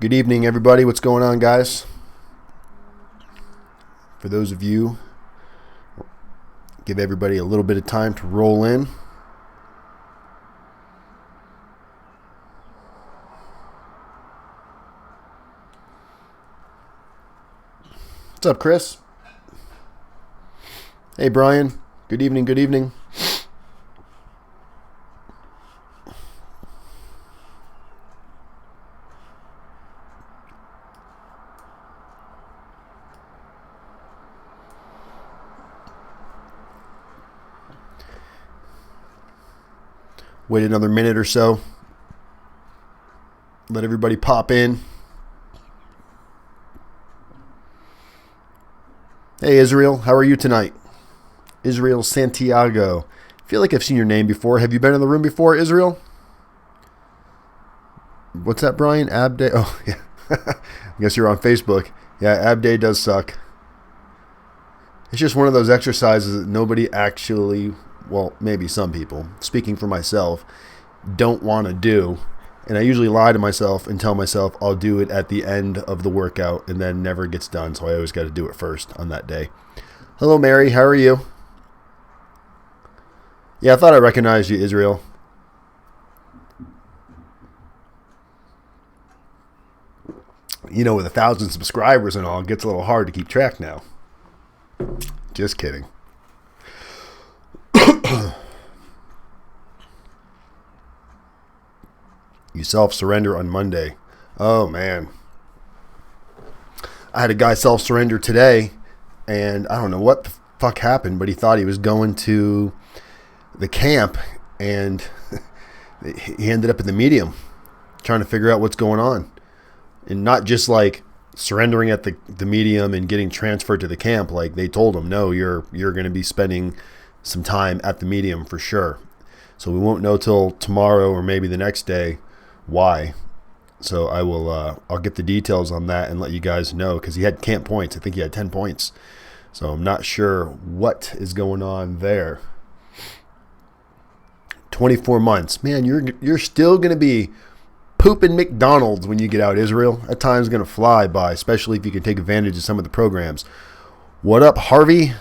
Good evening, everybody. What's going on, guys? For those of you, give everybody a little bit of time to roll in. What's up, Chris? Hey, Brian. Good evening, good evening. Wait another minute or so. Let everybody pop in. Hey, Israel. How are you tonight? Israel Santiago. I feel like I've seen your name before. Have you been in the room before, Israel? What's that, Brian? Ab Day? Oh, yeah. I guess you're on Facebook. Yeah, Ab Day does suck. It's just one of those exercises that nobody actually, well, maybe some people, speaking for myself, don't want to do. And I usually lie to myself and tell myself I'll do it at the end of the workout and then never gets done. So I always got to do it first on that day. Hello, Mary. How are you? Yeah, I thought I recognized you, Israel. You know, with 1,000 subscribers and all, it gets a little hard to keep track now. Just kidding. You self-surrender on Monday. Oh, man. I had a guy self-surrender today, and I don't know what the fuck happened, but he thought he was going to the camp, and he ended up in the medium trying to figure out what's going on. And not just like surrendering at the medium and getting transferred to the camp. Like they told him, no, you're going to be spending some time at the medium for sure. So we won't know till tomorrow or maybe the next day why. So I will I'll get the details on that and let you guys know, because he had camp points. I think he had 10 points. So I'm not sure what is going on there. 24 months. Man, you're still going to be pooping McDonald's when you get out, Israel. That time's going to fly by, especially if you can take advantage of some of the programs. What up, Harvey?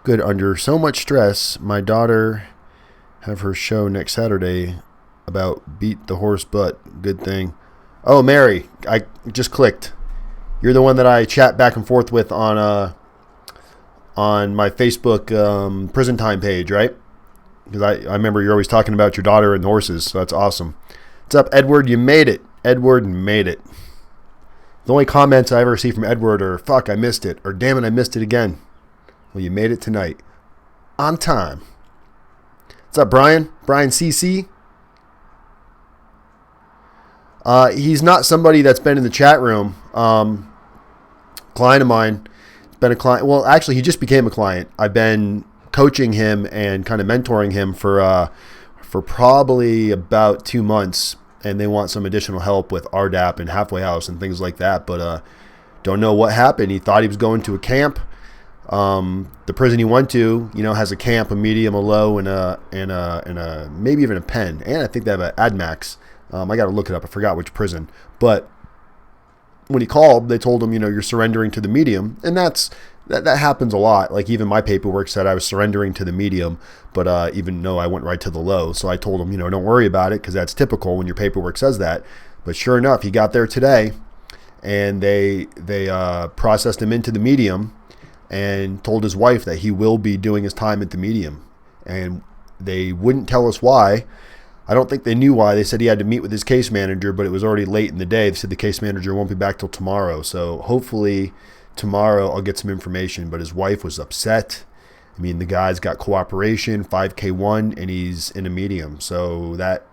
Good. Under so much stress, my daughter have her show next Saturday about beat the horse butt. Good thing. Oh, Mary, I just clicked. You're the one that I chat back and forth with on my Facebook prison time page, right? Because I remember you're always talking about your daughter and horses, so that's awesome. What's up, Edward? You made it. Edward made it. The only comments I ever see from Edward are, fuck, I missed it, or damn it, I missed it again. Well, you made it tonight. On time. What's up, Brian? Brian CC? He's not somebody that's been in the chat room. Client of mine. Been a client. Well, actually, he just became a client. I've been coaching him and kind of mentoring him for probably about 2 months, and they want some additional help with RDAP and halfway house and things like that, but don't know what happened. He thought he was going to a camp. The prison he went to, has a camp, a medium, a low, and a maybe even a pen, and I think they have an AdMax. I got to look it up. I forgot which prison, but when he called, they told him, you're surrendering to the medium, and that happens a lot. Like even my paperwork said I was surrendering to the medium, but even though I went right to the low. So I told him, don't worry about it, because that's typical when your paperwork says that. But sure enough, he got there today, and they processed him into the medium and told his wife that he will be doing his time at the medium. And they wouldn't tell us why. I don't think they knew why. They said he had to meet with his case manager, but it was already late in the day. They said the case manager won't be back till tomorrow. So hopefully tomorrow I'll get some information, but his wife was upset. I mean, the guy's got cooperation, 5K1, and he's in a medium. So that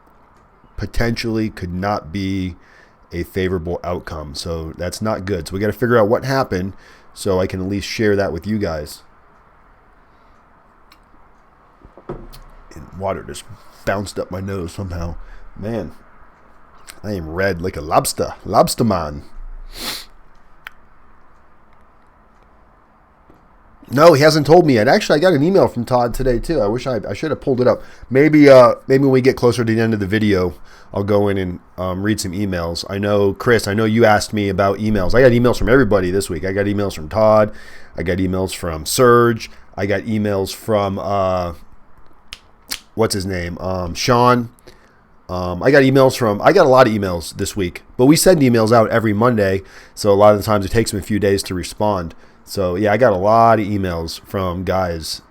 potentially could not be a favorable outcome. So that's not good. So we got to figure out what happened so I can at least share that with you guys. And water just bounced up my nose somehow. Man, I am red like a lobster. Lobster man. No, he hasn't told me yet. Actually, I got an email from Todd today too. I wish I should have pulled it up. Maybe when we get closer to the end of the video, I'll go in and read some emails. I know, Chris, I know you asked me about emails. I got emails from everybody this week. I got emails from Todd. I got emails from Serge. I got emails from what's his name, Sean. I got a lot of emails this week, but we send emails out every Monday, so a lot of the times it takes them a few days to respond. So yeah, I got a lot of emails from guys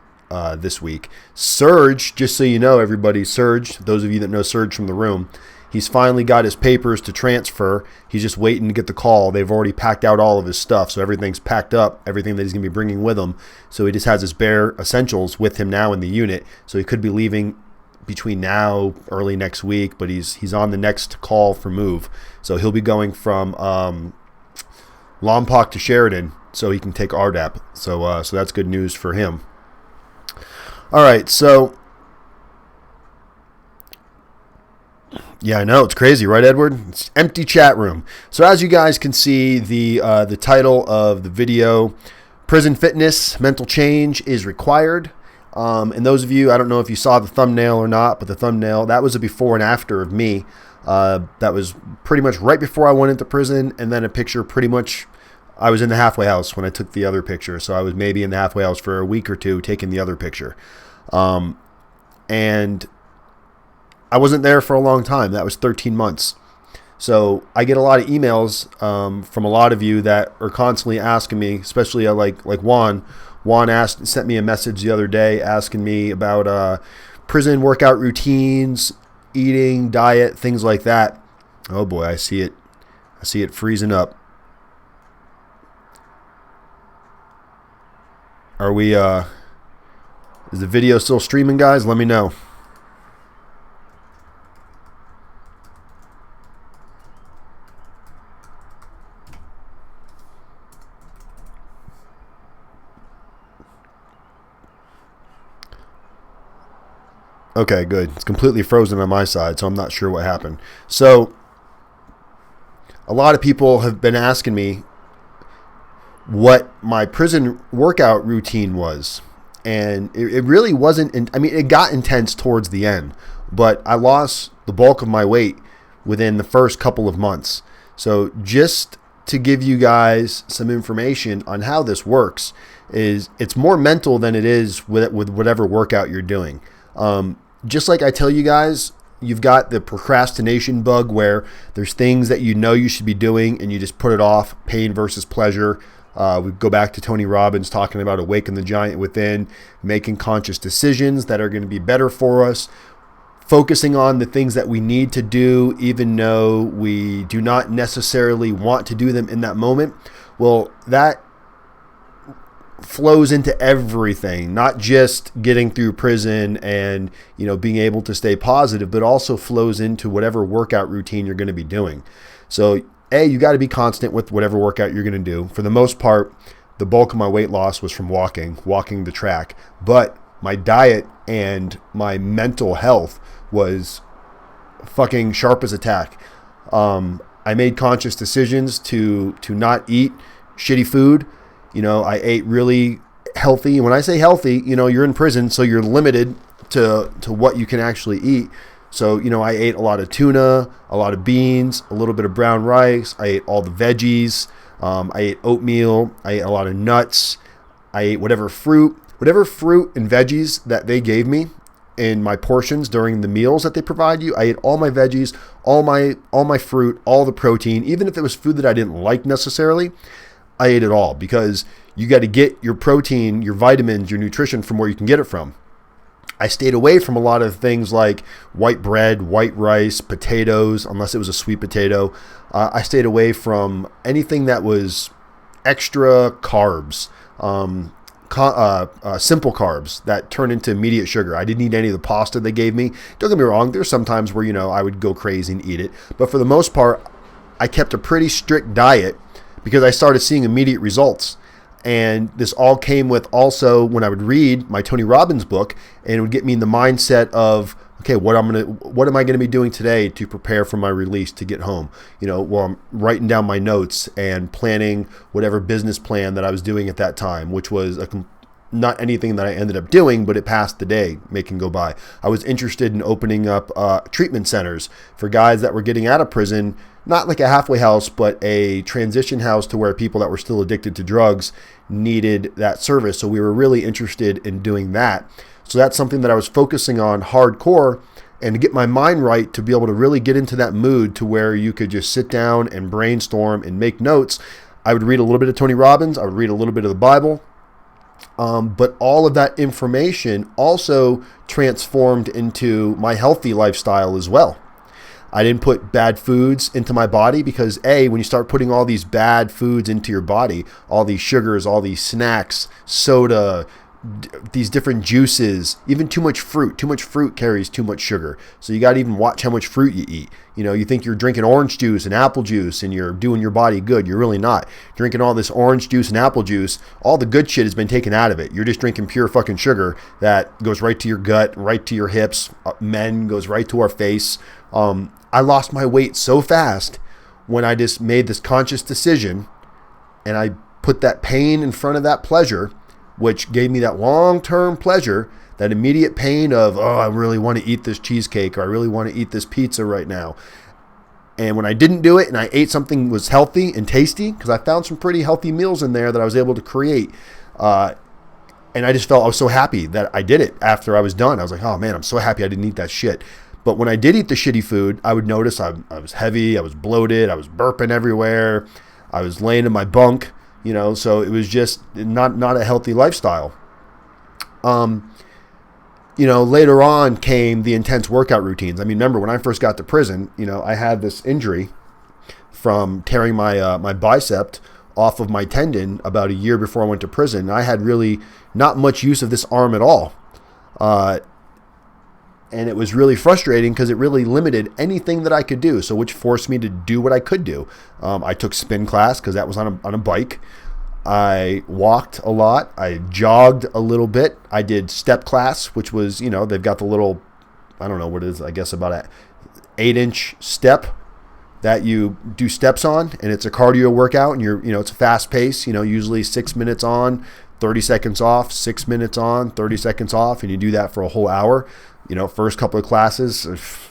this week. Serge, just so you know, everybody, Serge, those of you that know Serge from the room, he's finally got his papers to transfer. He's just waiting to get the call. They've already packed out all of his stuff, so everything's packed up, everything that he's going to be bringing with him. So he just has his bare essentials with him now in the unit, so he could be leaving between now, early next week, but he's on the next call for move. So he'll be going from Lompoc to Sheridan, so he can take RDAP. So that's good news for him. All right, so yeah, I know it's crazy, right, Edward? It's empty chat room. So as you guys can see, the title of the video, "Prison Fitness Mental Change is Required." And those of you, I don't know if you saw the thumbnail or not, but the thumbnail, that was a before and after of me. That was pretty much right before I went into prison, and then a picture pretty much, I was in the halfway house when I took the other picture. So I was maybe in the halfway house for a week or two taking the other picture. And I wasn't there for a long time. That was 13 months. So I get a lot of emails from a lot of you that are constantly asking me, especially like Juan. Juan sent me a message the other day asking me about prison workout routines, eating, diet, things like that. Oh boy, I see it. I see it freezing up. Are we, is the video still streaming, guys? Let me know. Okay, good. It's completely frozen on my side, so I'm not sure what happened. So a lot of people have been asking me what my prison workout routine was. And it really wasn't, I mean, it got intense towards the end, but I lost the bulk of my weight within the first couple of months. So just to give you guys some information on how this works, is it's more mental than it is with whatever workout you're doing. Just like I tell you guys, you've got the procrastination bug where there's things that you know you should be doing and you just put it off, pain versus pleasure. We go back to Tony Robbins talking about awaken the giant within, making conscious decisions that are going to be better for us, focusing on the things that we need to do even though we do not necessarily want to do them in that moment. Well, that flows into everything, not just getting through prison and, you know, being able to stay positive, but also flows into whatever workout routine you're going to be doing. So you got to be constant with whatever workout you're going to do. For the most part, the bulk of my weight loss was from walking the track, but my diet and my mental health was fucking sharp as a tack. I made conscious decisions to not eat shitty food. You know, I ate really healthy. And when I say healthy, you know, you're in prison, so you're limited to what you can actually eat. So, you know, I ate a lot of tuna, a lot of beans, a little bit of brown rice. I ate all the veggies. I ate oatmeal. I ate a lot of nuts. I ate whatever fruit and veggies that they gave me in my portions during the meals that they provide you. I ate all my veggies, all my fruit, all the protein, even if it was food that I didn't like necessarily. I ate it all because you got to get your protein, your vitamins, your nutrition from where you can get it from. I stayed away from a lot of things like white bread, white rice, potatoes, unless it was a sweet potato. I stayed away from anything that was extra carbs, simple carbs that turn into immediate sugar. I didn't eat any of the pasta they gave me. Don't get me wrong, there's some times where, you know, I would go crazy and eat it. But for the most part, I kept a pretty strict diet because I started seeing immediate results. And this all came with also when I would read my Tony Robbins book, and it would get me in the mindset of, okay, what am I going to be doing today to prepare for my release to get home? You know, well, I'm writing down my notes and planning whatever business plan that I was doing at that time, which was not anything that I ended up doing, but it passed the day, making go by. I was interested in opening up treatment centers for guys that were getting out of prison, not like a halfway house, but a transition house to where people that were still addicted to drugs needed that service. So we were really interested in doing that. So that's something that I was focusing on hardcore, and to get my mind right, to be able to really get into that mood to where you could just sit down and brainstorm and make notes. I would read a little bit of Tony Robbins. I would read a little bit of the Bible. But all of that information also transformed into my healthy lifestyle as well. I didn't put bad foods into my body because when you start putting all these bad foods into your body, all these sugars, all these snacks, soda, these different juices, even too much fruit carries too much sugar. So you got to even watch how much fruit you eat. You know, you think you're drinking orange juice and apple juice and you're doing your body good. You're really not. Drinking all this orange juice and apple juice, all the good shit has been taken out of it. You're just drinking pure fucking sugar that goes right to your gut, right to your hips. Men, goes right to our face. I lost my weight so fast when I just made this conscious decision and I put that pain in front of that pleasure, which gave me that long-term pleasure, that immediate pain of, I really want to eat this cheesecake, or I really want to eat this pizza right now. And when I didn't do it and I ate something that was healthy and tasty, because I found some pretty healthy meals in there that I was able to create, and I just felt I was so happy that I did it after I was done. I was like, oh man, I'm so happy I didn't eat that shit. But when I did eat the shitty food, I would notice I was heavy, I was bloated, I was burping everywhere, I was laying in my bunk. You know, so it was just not a healthy lifestyle. You know, later on came the intense workout routines. I mean, remember when I first got to prison, you know, I had this injury from tearing my my bicep off of my tendon about a year before I went to prison. I had really not much use of this arm at all. And it was really frustrating because it really limited anything that I could do. So which forced me to do what I could do. I took spin class because that was on a bike. I walked a lot. I jogged a little bit. I did step class, which was, you know, they've got the little, I don't know what it is, I guess about an 8-inch step that you do steps on. And it's a cardio workout, and it's a fast pace, usually 6 minutes on, 30 seconds off, 6 minutes on, 30 seconds off. And you do that for a whole hour. First couple of classes,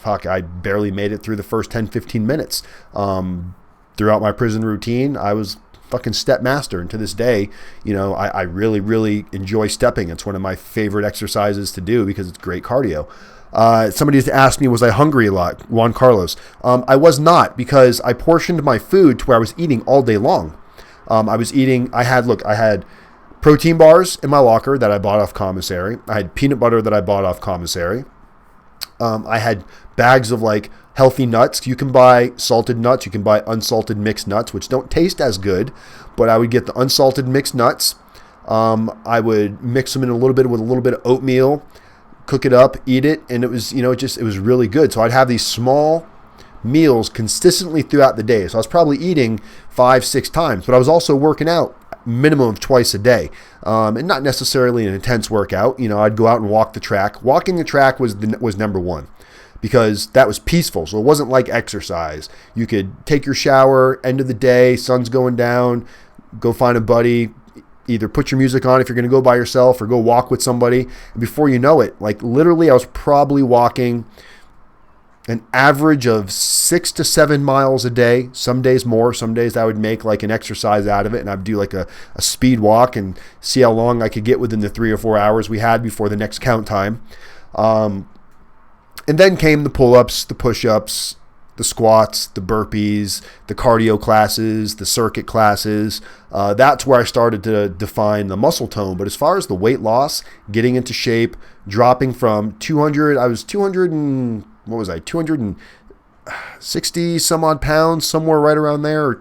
I barely made it through the first 10, 15 minutes. Throughout my prison routine, I was fucking step master. And to this day, I really, really enjoy stepping. It's one of my favorite exercises to do because it's great cardio. Somebody just asked me, was I hungry a lot? Juan Carlos. I was not, because I portioned my food to where I was eating all day long. I had protein bars in my locker that I bought off commissary. I had peanut butter that I bought off commissary. I had bags of healthy nuts. You can buy salted nuts. You can buy unsalted mixed nuts, which don't taste as good, but I would get the unsalted mixed nuts. I would mix them in with a little bit of oatmeal, cook it up, eat it, and it was, it was really good. So I'd have these small meals consistently throughout the day. So I was probably eating 5-6 times, but I was also working out minimum of twice a day, and not necessarily an intense workout. I'd go out and walk the track. Walking the track was number one, because that was peaceful. So it wasn't like exercise. You could take your shower, end of the day, sun's going down, go find a buddy, either put your music on if you're going to go by yourself or go walk with somebody. And before you know it, literally I was probably walking an average of 6 to 7 miles a day, some days more. Some days I would make an exercise out of it, and I'd do a speed walk and see how long I could get within the 3 or 4 hours we had before the next count time. And then came the pull-ups, the push-ups, the squats, the burpees, the cardio classes, the circuit classes. That's where I started to define the muscle tone. But as far as the weight loss, getting into shape, dropping from 260 some odd pounds, somewhere right around there.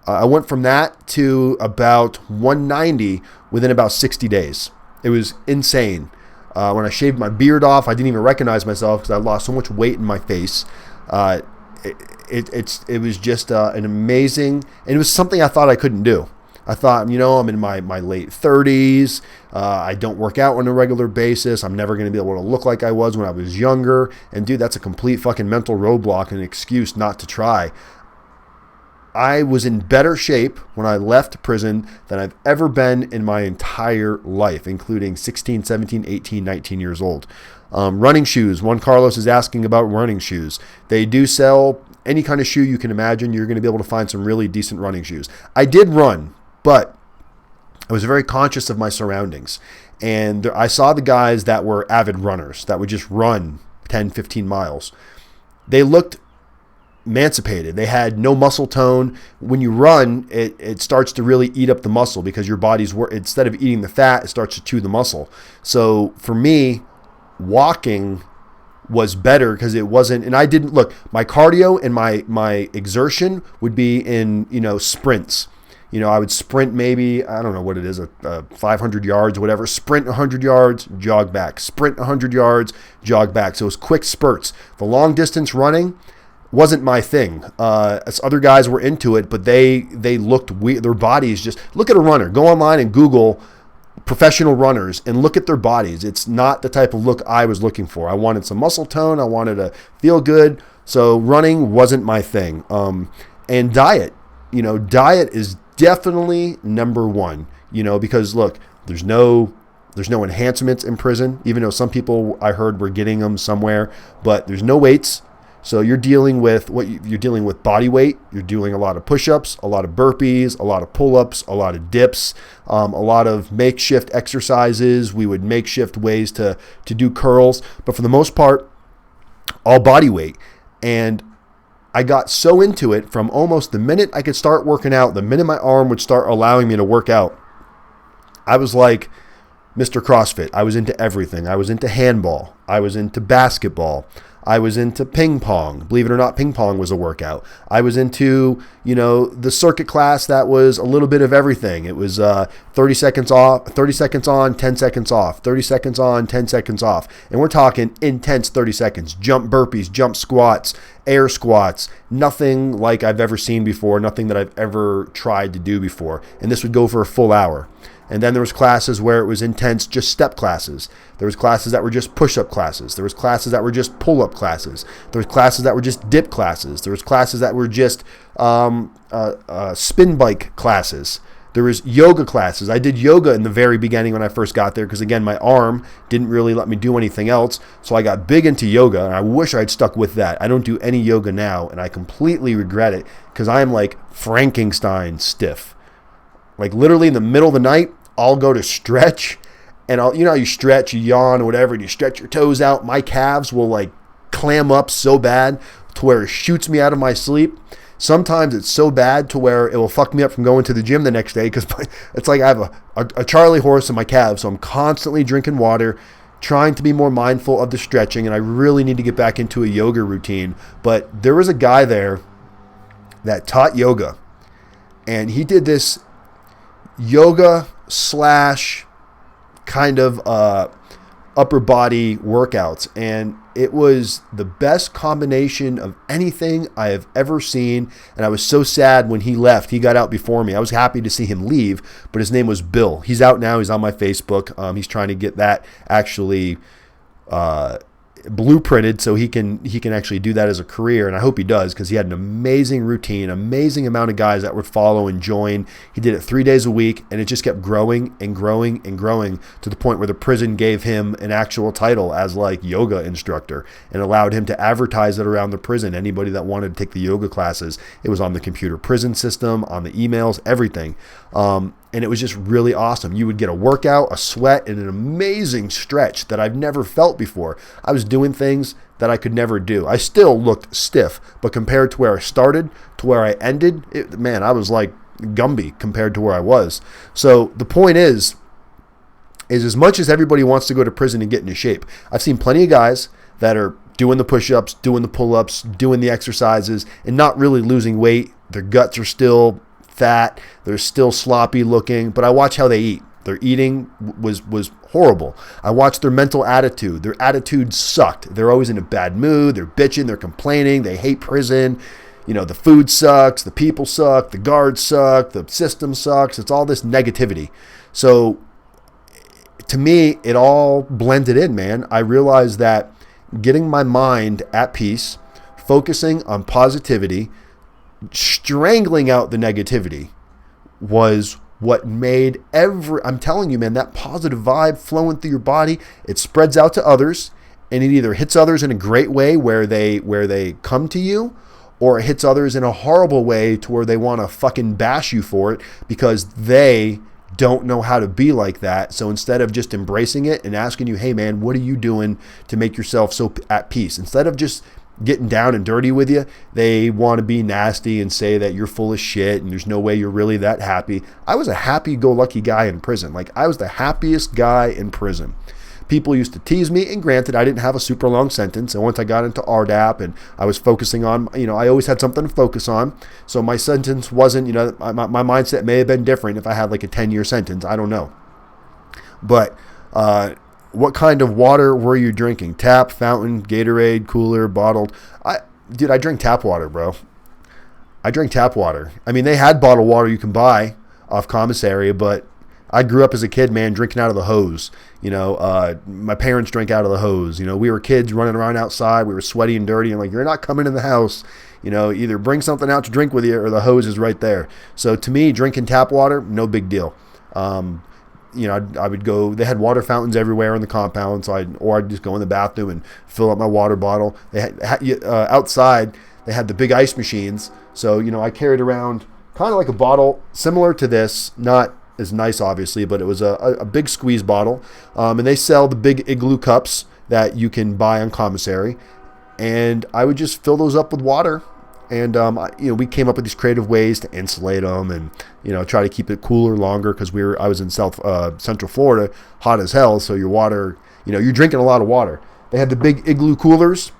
I went from that to about 190 within about 60 days. It was insane. When I shaved my beard off, I didn't even recognize myself because I lost so much weight in my face. It was just an amazing, and it was something I thought I couldn't do. I thought, I'm in my late 30s. I don't work out on a regular basis. I'm never going to be able to look like I was when I was younger. And dude, that's a complete fucking mental roadblock and an excuse not to try. I was in better shape when I left prison than I've ever been in my entire life, including 16, 17, 18, 19 years old. Running shoes. Juan Carlos is asking about running shoes. They do sell any kind of shoe you can imagine. You're going to be able to find some really decent running shoes. I did run, but I was very conscious of my surroundings. And I saw the guys that were avid runners that would just run 10, 15 miles. They looked emancipated. They had no muscle tone. When you run, it starts to really eat up the muscle because your body's instead of eating the fat, it starts to chew the muscle. So for me, walking was better because it wasn't, and I didn't look, my cardio and my exertion would be in, sprints. I would sprint maybe, I don't know what it is, 500 yards, whatever, sprint 100 yards, jog back, sprint 100 yards, jog back. So it was quick spurts. The long distance running wasn't my thing. As other guys were into it, but they looked weird. Their bodies just, look at a runner. Go online and Google professional runners and look at their bodies. It's not the type of look I was looking for. I wanted some muscle tone. I wanted to feel good. So running wasn't my thing. And diet, diet is definitely number one, because look, there's no enhancements in prison, even though some people I heard were getting them somewhere, but there's no weights. So you're dealing with body weight. You're doing a lot of push-ups, a lot of burpees, a lot of pull-ups, a lot of dips, a lot of makeshift exercises. We would makeshift ways to do curls, but for the most part, all body weight. And I got so into it from almost the minute I could start working out, the minute my arm would start allowing me to work out, I was like Mr. CrossFit. I was into everything. I was into handball. I was into basketball. I was into ping pong. Believe it or not, ping pong was a workout. I was into, the circuit class that was a little bit of everything. It was 30 seconds off, 30 seconds on, 10 seconds off, 30 seconds on, 10 seconds off. And we're talking intense 30 seconds. Jump burpees, jump squats, air squats, nothing like I've ever seen before, nothing that I've ever tried to do before. And this would go for a full hour. And then there was classes where it was intense, just step classes. There was classes that were just push-up classes. There was classes that were just pull-up classes. There was classes that were just dip classes. There was classes that were just spin bike classes. There was yoga classes. I did yoga in the very beginning when I first got there because, again, my arm didn't really let me do anything else. So I got big into yoga, and I wish I'd stuck with that. I don't do any yoga now, and I completely regret it because I am like Frankenstein stiff. Like literally in the middle of the night, I'll go to stretch, and how you stretch, you yawn or whatever, and you stretch your toes out. My calves will like clam up so bad to where it shoots me out of my sleep. Sometimes it's so bad to where it will fuck me up from going to the gym the next day because it's like I have a Charlie horse in my calves, so I'm constantly drinking water, trying to be more mindful of the stretching, and I really need to get back into a yoga routine. But there was a guy there that taught yoga, and he did this yoga / kind of upper body workouts, and it was the best combination of anything I have ever seen. And I was so sad when he left. He got out before me. I was happy to see him leave, but his name was Bill. He's out now. He's on my Facebook. He's trying to get that actually blueprinted so he can actually do that as a career, and I hope he does because he had an amazing routine, amazing amount of guys that would follow and join. He did it 3 days a week, and it just kept growing and growing and growing to the point where the prison gave him an actual title as like yoga instructor and allowed him to advertise it around the prison. Anybody that wanted to take the yoga classes, it was on the computer prison system, on the emails, everything. And it was just really awesome. You would get a workout, a sweat, and an amazing stretch that I've never felt before. I was doing things that I could never do. I still looked stiff, but compared to where I started to where I ended, I was like Gumby compared to where I was. So the point is as much as everybody wants to go to prison and get into shape, I've seen plenty of guys that are doing the push-ups, doing the pull-ups, doing the exercises, and not really losing weight. Their guts are still fat, they're still sloppy looking, but I watch how they eat. Their eating was horrible. I watched their mental attitude. Their attitude sucked. They're always in a bad mood. They're bitching. They're complaining. They hate prison. The food sucks. The people suck. The guards suck. The system sucks. It's all this negativity. So to me, it all blended in, man. I realized that getting my mind at peace, focusing on positivity, strangling out the negativity was what made I'm telling you, man, that positive vibe flowing through your body, it spreads out to others, and it either hits others in a great way where they come to you, or it hits others in a horrible way to where they want to fucking bash you for it because they don't know how to be like that. So instead of just embracing it and asking you, hey man, what are you doing to make yourself so at peace? Instead of just getting down and dirty with you, they want to be nasty and say that you're full of shit and there's no way you're really that happy. I was a happy-go-lucky guy in prison. Like, I was the happiest guy in prison. People used to tease me, and granted, I didn't have a super long sentence. And once I got into RDAP and I was focusing on, I always had something to focus on. So my sentence wasn't, my mindset may have been different if I had like a 10-year sentence. I don't know. But what kind of water were you drinking? Tap, fountain, Gatorade, cooler, bottled? I drink tap water, bro. I drink tap water. I mean, they had bottled water you can buy off commissary, but I grew up as a kid, man, drinking out of the hose. My parents drank out of the hose. We were kids running around outside. We were sweaty and dirty, and like, you're not coming in the house. Either bring something out to drink with you, or the hose is right there. So to me, drinking tap water, no big deal. I would go. They had water fountains everywhere in the compound, so I'd just go in the bathroom and fill up my water bottle. They had outside. They had the big ice machines, so I carried around kind of like a bottle similar to this, not as nice obviously, but it was a big squeeze bottle, and they sell the big igloo cups that you can buy on commissary, and I would just fill those up with water. And we came up with these creative ways to insulate them, and try to keep it cooler longer, because I was in Central Florida, hot as hell. So your water, you're drinking a lot of water. They had the big igloo coolers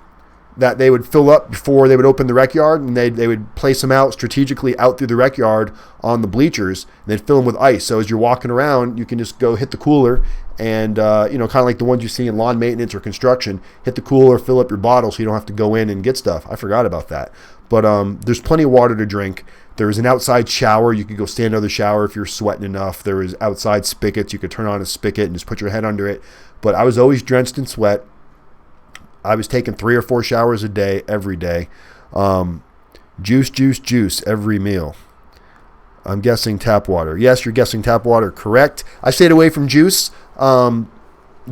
that they would fill up before they would open the rec yard, and they would place them out strategically out through the rec yard on the bleachers, and then fill them with ice. So as you're walking around, you can just go hit the cooler, and kind of like the ones you see in lawn maintenance or construction, hit the cooler, fill up your bottle so you don't have to go in and get stuff. I forgot about that. But there's plenty of water to drink. There's an outside shower. You could go stand under the shower if you're sweating enough. There is outside spigots. You could turn on a spigot and just put your head under it. But I was always drenched in sweat. I was taking 3 or 4 showers a day, every day. Juice every meal. I'm guessing tap water. Yes, you're guessing tap water. Correct. I stayed away from juice.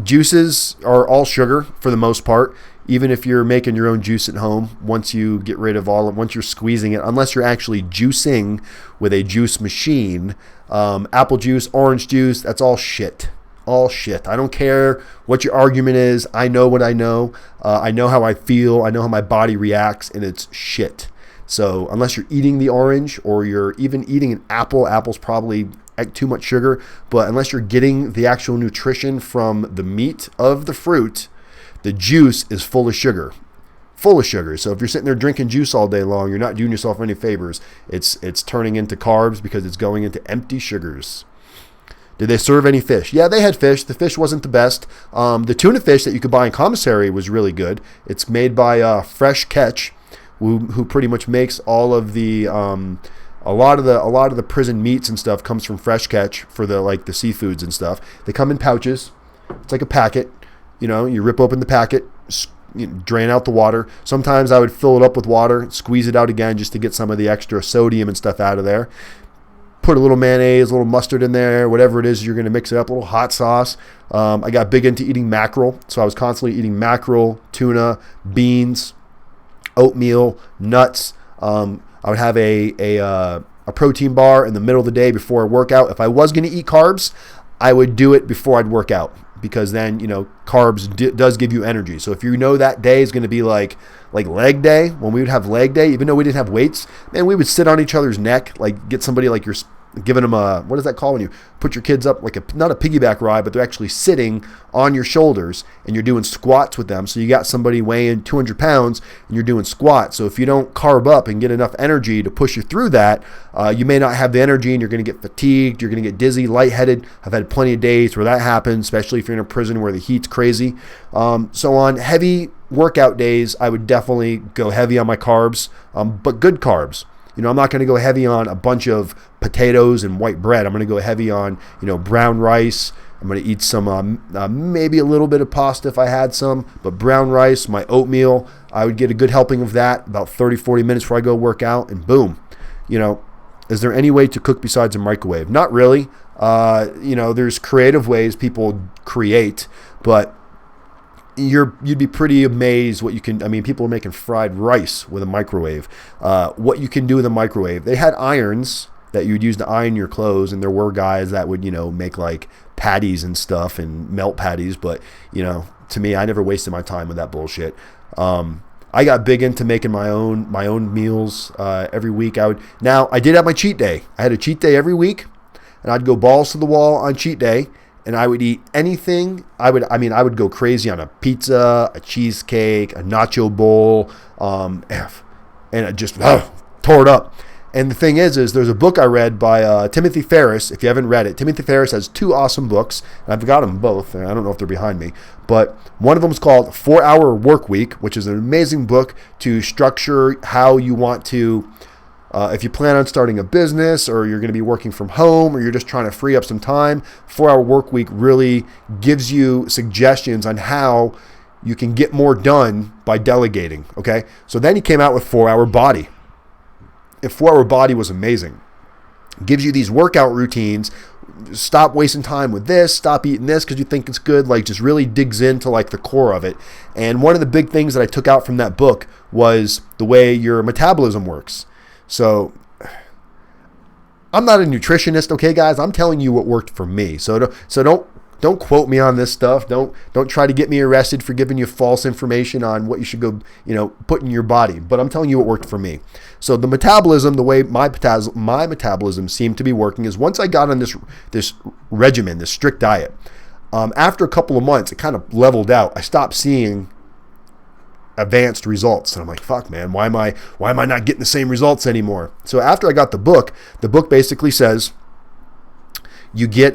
Juices are all sugar for the most part. Even if you're making your own juice at home, once you get rid of once you're squeezing it, unless you're actually juicing with a juice machine, apple juice, orange juice, that's all shit. All shit. I don't care what your argument is. I know what I know. I know how I feel. I know how my body reacts, and it's shit. So unless you're eating the orange, or you're even eating an apple, apple's probably too much sugar. But unless you're getting the actual nutrition from the meat of the fruit, the juice is full of sugar. Full of sugar. So if you're sitting there drinking juice all day long, you're not doing yourself any favors. It's turning into carbs because it's going into empty sugars. Did they serve any fish? Yeah, they had fish. The fish wasn't the best. The tuna fish that you could buy in commissary was really good. It's made by Fresh Catch, who pretty much makes all of the a lot of the prison meats and stuff comes from Fresh Catch for the seafoods and stuff. They come in pouches. It's like a packet. You rip open the packet, drain out the water. Sometimes I would fill it up with water, squeeze it out again just to get some of the extra sodium and stuff out of there. Put a little mayonnaise, a little mustard in there, whatever it is you're going to mix it up, a little hot sauce. I got big into eating mackerel, so I was constantly eating mackerel, tuna, beans, oatmeal, nuts. I would have a protein bar in the middle of the day before I work out. If I was going to eat carbs, I would do it before I'd work out, because then, carbs does give you energy. So if that day is going to be like leg day, when we would have leg day, even though we didn't have weights, man, we would sit on each other's neck, get somebody you're giving them what is that called when you put your kids up, not a piggyback ride, but they're actually sitting on your shoulders and you're doing squats with them. So you got somebody weighing 200 pounds and you're doing squats. So if you don't carb up and get enough energy to push you through that, you may not have the energy, and you're going to get fatigued, you're going to get dizzy, lightheaded. I've had plenty of days where that happens, especially if you're in a prison where the heat's crazy. So on heavy workout days, I would definitely go heavy on my carbs, but good carbs. I'm not going to go heavy on a bunch of potatoes and white bread. I'm going to go heavy on, brown rice. I'm going to eat some, maybe a little bit of pasta if I had some, but brown rice, my oatmeal, I would get a good helping of that about 30, 40 minutes before I go work out, and boom, Is there any way to cook besides a microwave? Not really. There's creative ways people create, but you'd be pretty amazed what you can. I mean, people are making fried rice with a microwave. What you can do with a microwave. They had irons that you'd use to iron your clothes, and there were guys that would, make like patties and stuff and melt patties. But, to me, I never wasted my time with that bullshit. I got big into making my own meals every week. I did have my cheat day. I had a cheat day every week, and I'd go balls to the wall on cheat day, and I would eat anything. I would go crazy on a pizza, a cheesecake, a nacho bowl, and it just tore it up. And the thing is there's a book I read by Timothy Ferriss. If you haven't read it, Timothy Ferriss has 2 awesome books, and I've got them both, and I don't know if they're behind me, but one of them is called 4-Hour Work Week, which is an amazing book to structure how you want to, if you plan on starting a business, or you're going to be working from home, or you're just trying to free up some time. 4-Hour Work Week really gives you suggestions on how you can get more done by delegating, okay? So then he came out with 4-Hour Body. And 4-Hour Body was amazing. It gives you these workout routines. Stop wasting time with this. Stop eating this because you think it's good. Like, just really digs into like the core of it. And one of the big things that I took out from that book was the way your metabolism works. So I'm not a nutritionist, okay, guys? I'm telling you what worked for me. So don't quote me on this stuff. Don't try to get me arrested for giving you false information on what you should go, put in your body. But I'm telling you what worked for me. So the metabolism, the way my metabolism seemed to be working is once I got on this regimen, this strict diet, after a couple of months, it kind of leveled out. I stopped seeing advanced results, and I'm like, fuck, man, why am I not getting the same results anymore? So after I got the book basically says you get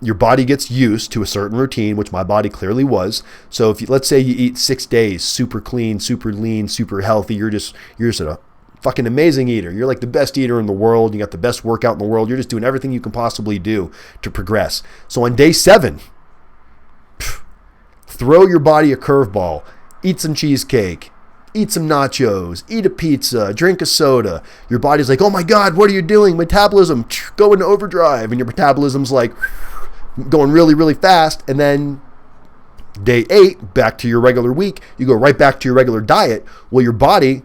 your body gets used to a certain routine, which my body clearly was. So if let's say you eat 6 days, super clean, super lean, super healthy, you're just a fucking amazing eater. You're like the best eater in the world. You got the best workout in the world. You're just doing everything you can possibly do to progress. So on day 7, throw your body a curveball. Eat some cheesecake. Eat some nachos, eat a pizza, drink a soda. Your body's like, oh my God, what are you doing? Metabolism, go into overdrive. And your metabolism's like going really, really fast. And then day 8, back to your regular week, you go right back to your regular diet. Well, your body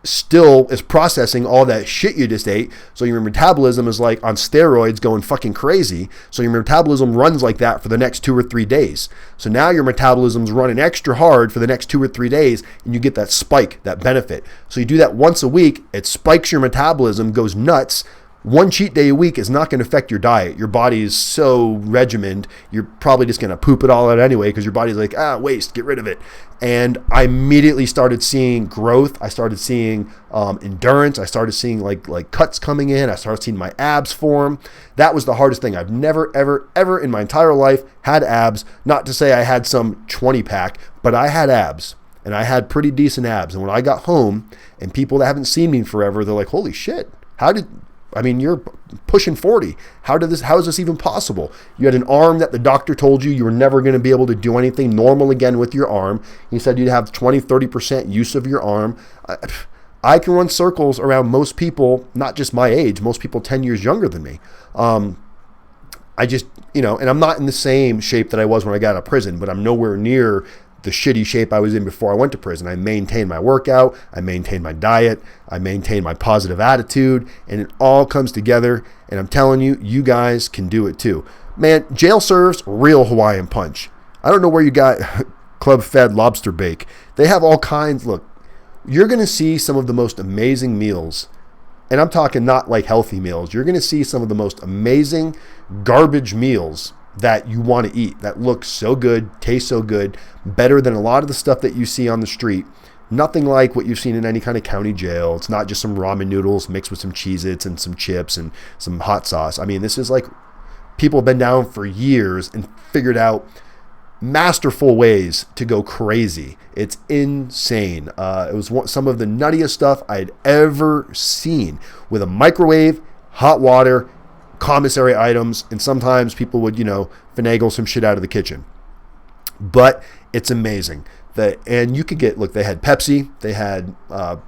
still is processing all that shit you just ate. So your metabolism is like on steroids going fucking crazy. So your metabolism runs like that for the next 2 or 3 days. So now your metabolism's running extra hard for the next 2 or 3 days, and you get that spike, that benefit. So you do that once a week, it spikes your metabolism, goes nuts. One cheat day a week is not going to affect your diet. Your body is so regimented, you're probably just going to poop it all out anyway because your body's like, waste, get rid of it. And I immediately started seeing growth. I started seeing endurance. I started seeing like cuts coming in. I started seeing my abs form. That was the hardest thing. I've never, ever, ever in my entire life had abs. Not to say I had some 20-pack, but I had abs. And I had pretty decent abs. And when I got home, and people that haven't seen me forever, they're like, holy shit, you're pushing 40. How is this even possible? You had an arm that the doctor told you were never going to be able to do anything normal again with your arm. He said you'd have 20, 30% use of your arm. I can run circles around most people, not just my age, most people 10 years younger than me. I just, and I'm not in the same shape that I was when I got out of prison, but I'm nowhere near the shitty shape I was in before I went to prison. I maintained my workout, I maintained my diet, I maintained my positive attitude, and it all comes together. And I'm telling you, you guys can do it too. Man, jail serves real Hawaiian punch. I don't know where you got club fed lobster bake. They have all kinds. Look, you're going to see some of the most amazing meals. And I'm talking not like healthy meals. You're going to see some of the most amazing garbage meals that you want to eat, that look so good, taste so good, better than a lot of the stuff that you see on the street. Nothing like what you've seen in any kind of county jail. It's not just some ramen noodles mixed with some Cheez-Its and some chips and some hot sauce. I mean, this is like people have been down for years and figured out masterful ways to go crazy. It's insane. It was some of the nuttiest stuff I'd ever seen, with a microwave, hot water, commissary items, and sometimes people would, finagle some shit out of the kitchen. But it's amazing. And you could get, look, they had Pepsi, they had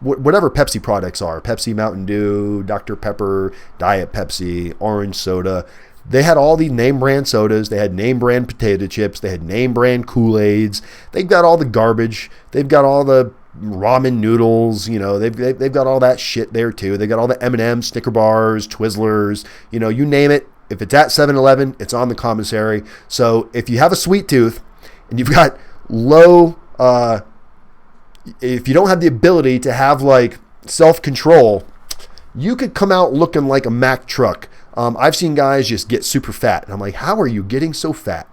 whatever Pepsi products are, Pepsi, Mountain Dew, Dr. Pepper, Diet Pepsi, orange soda. They had all these name brand sodas. They had name brand potato chips. They had name brand Kool-Aids. They've got all the garbage. They've got all the ramen noodles. They've got all that shit there too. They got all the M&Ms, Snicker bars, Twizzlers. You name it. If it's at 7-Eleven, it's on the commissary. So if you have a sweet tooth and you've got low, if you don't have the ability to have like self-control, you could come out looking like a Mack truck. I've seen guys just get super fat, and I'm like, how are you getting so fat?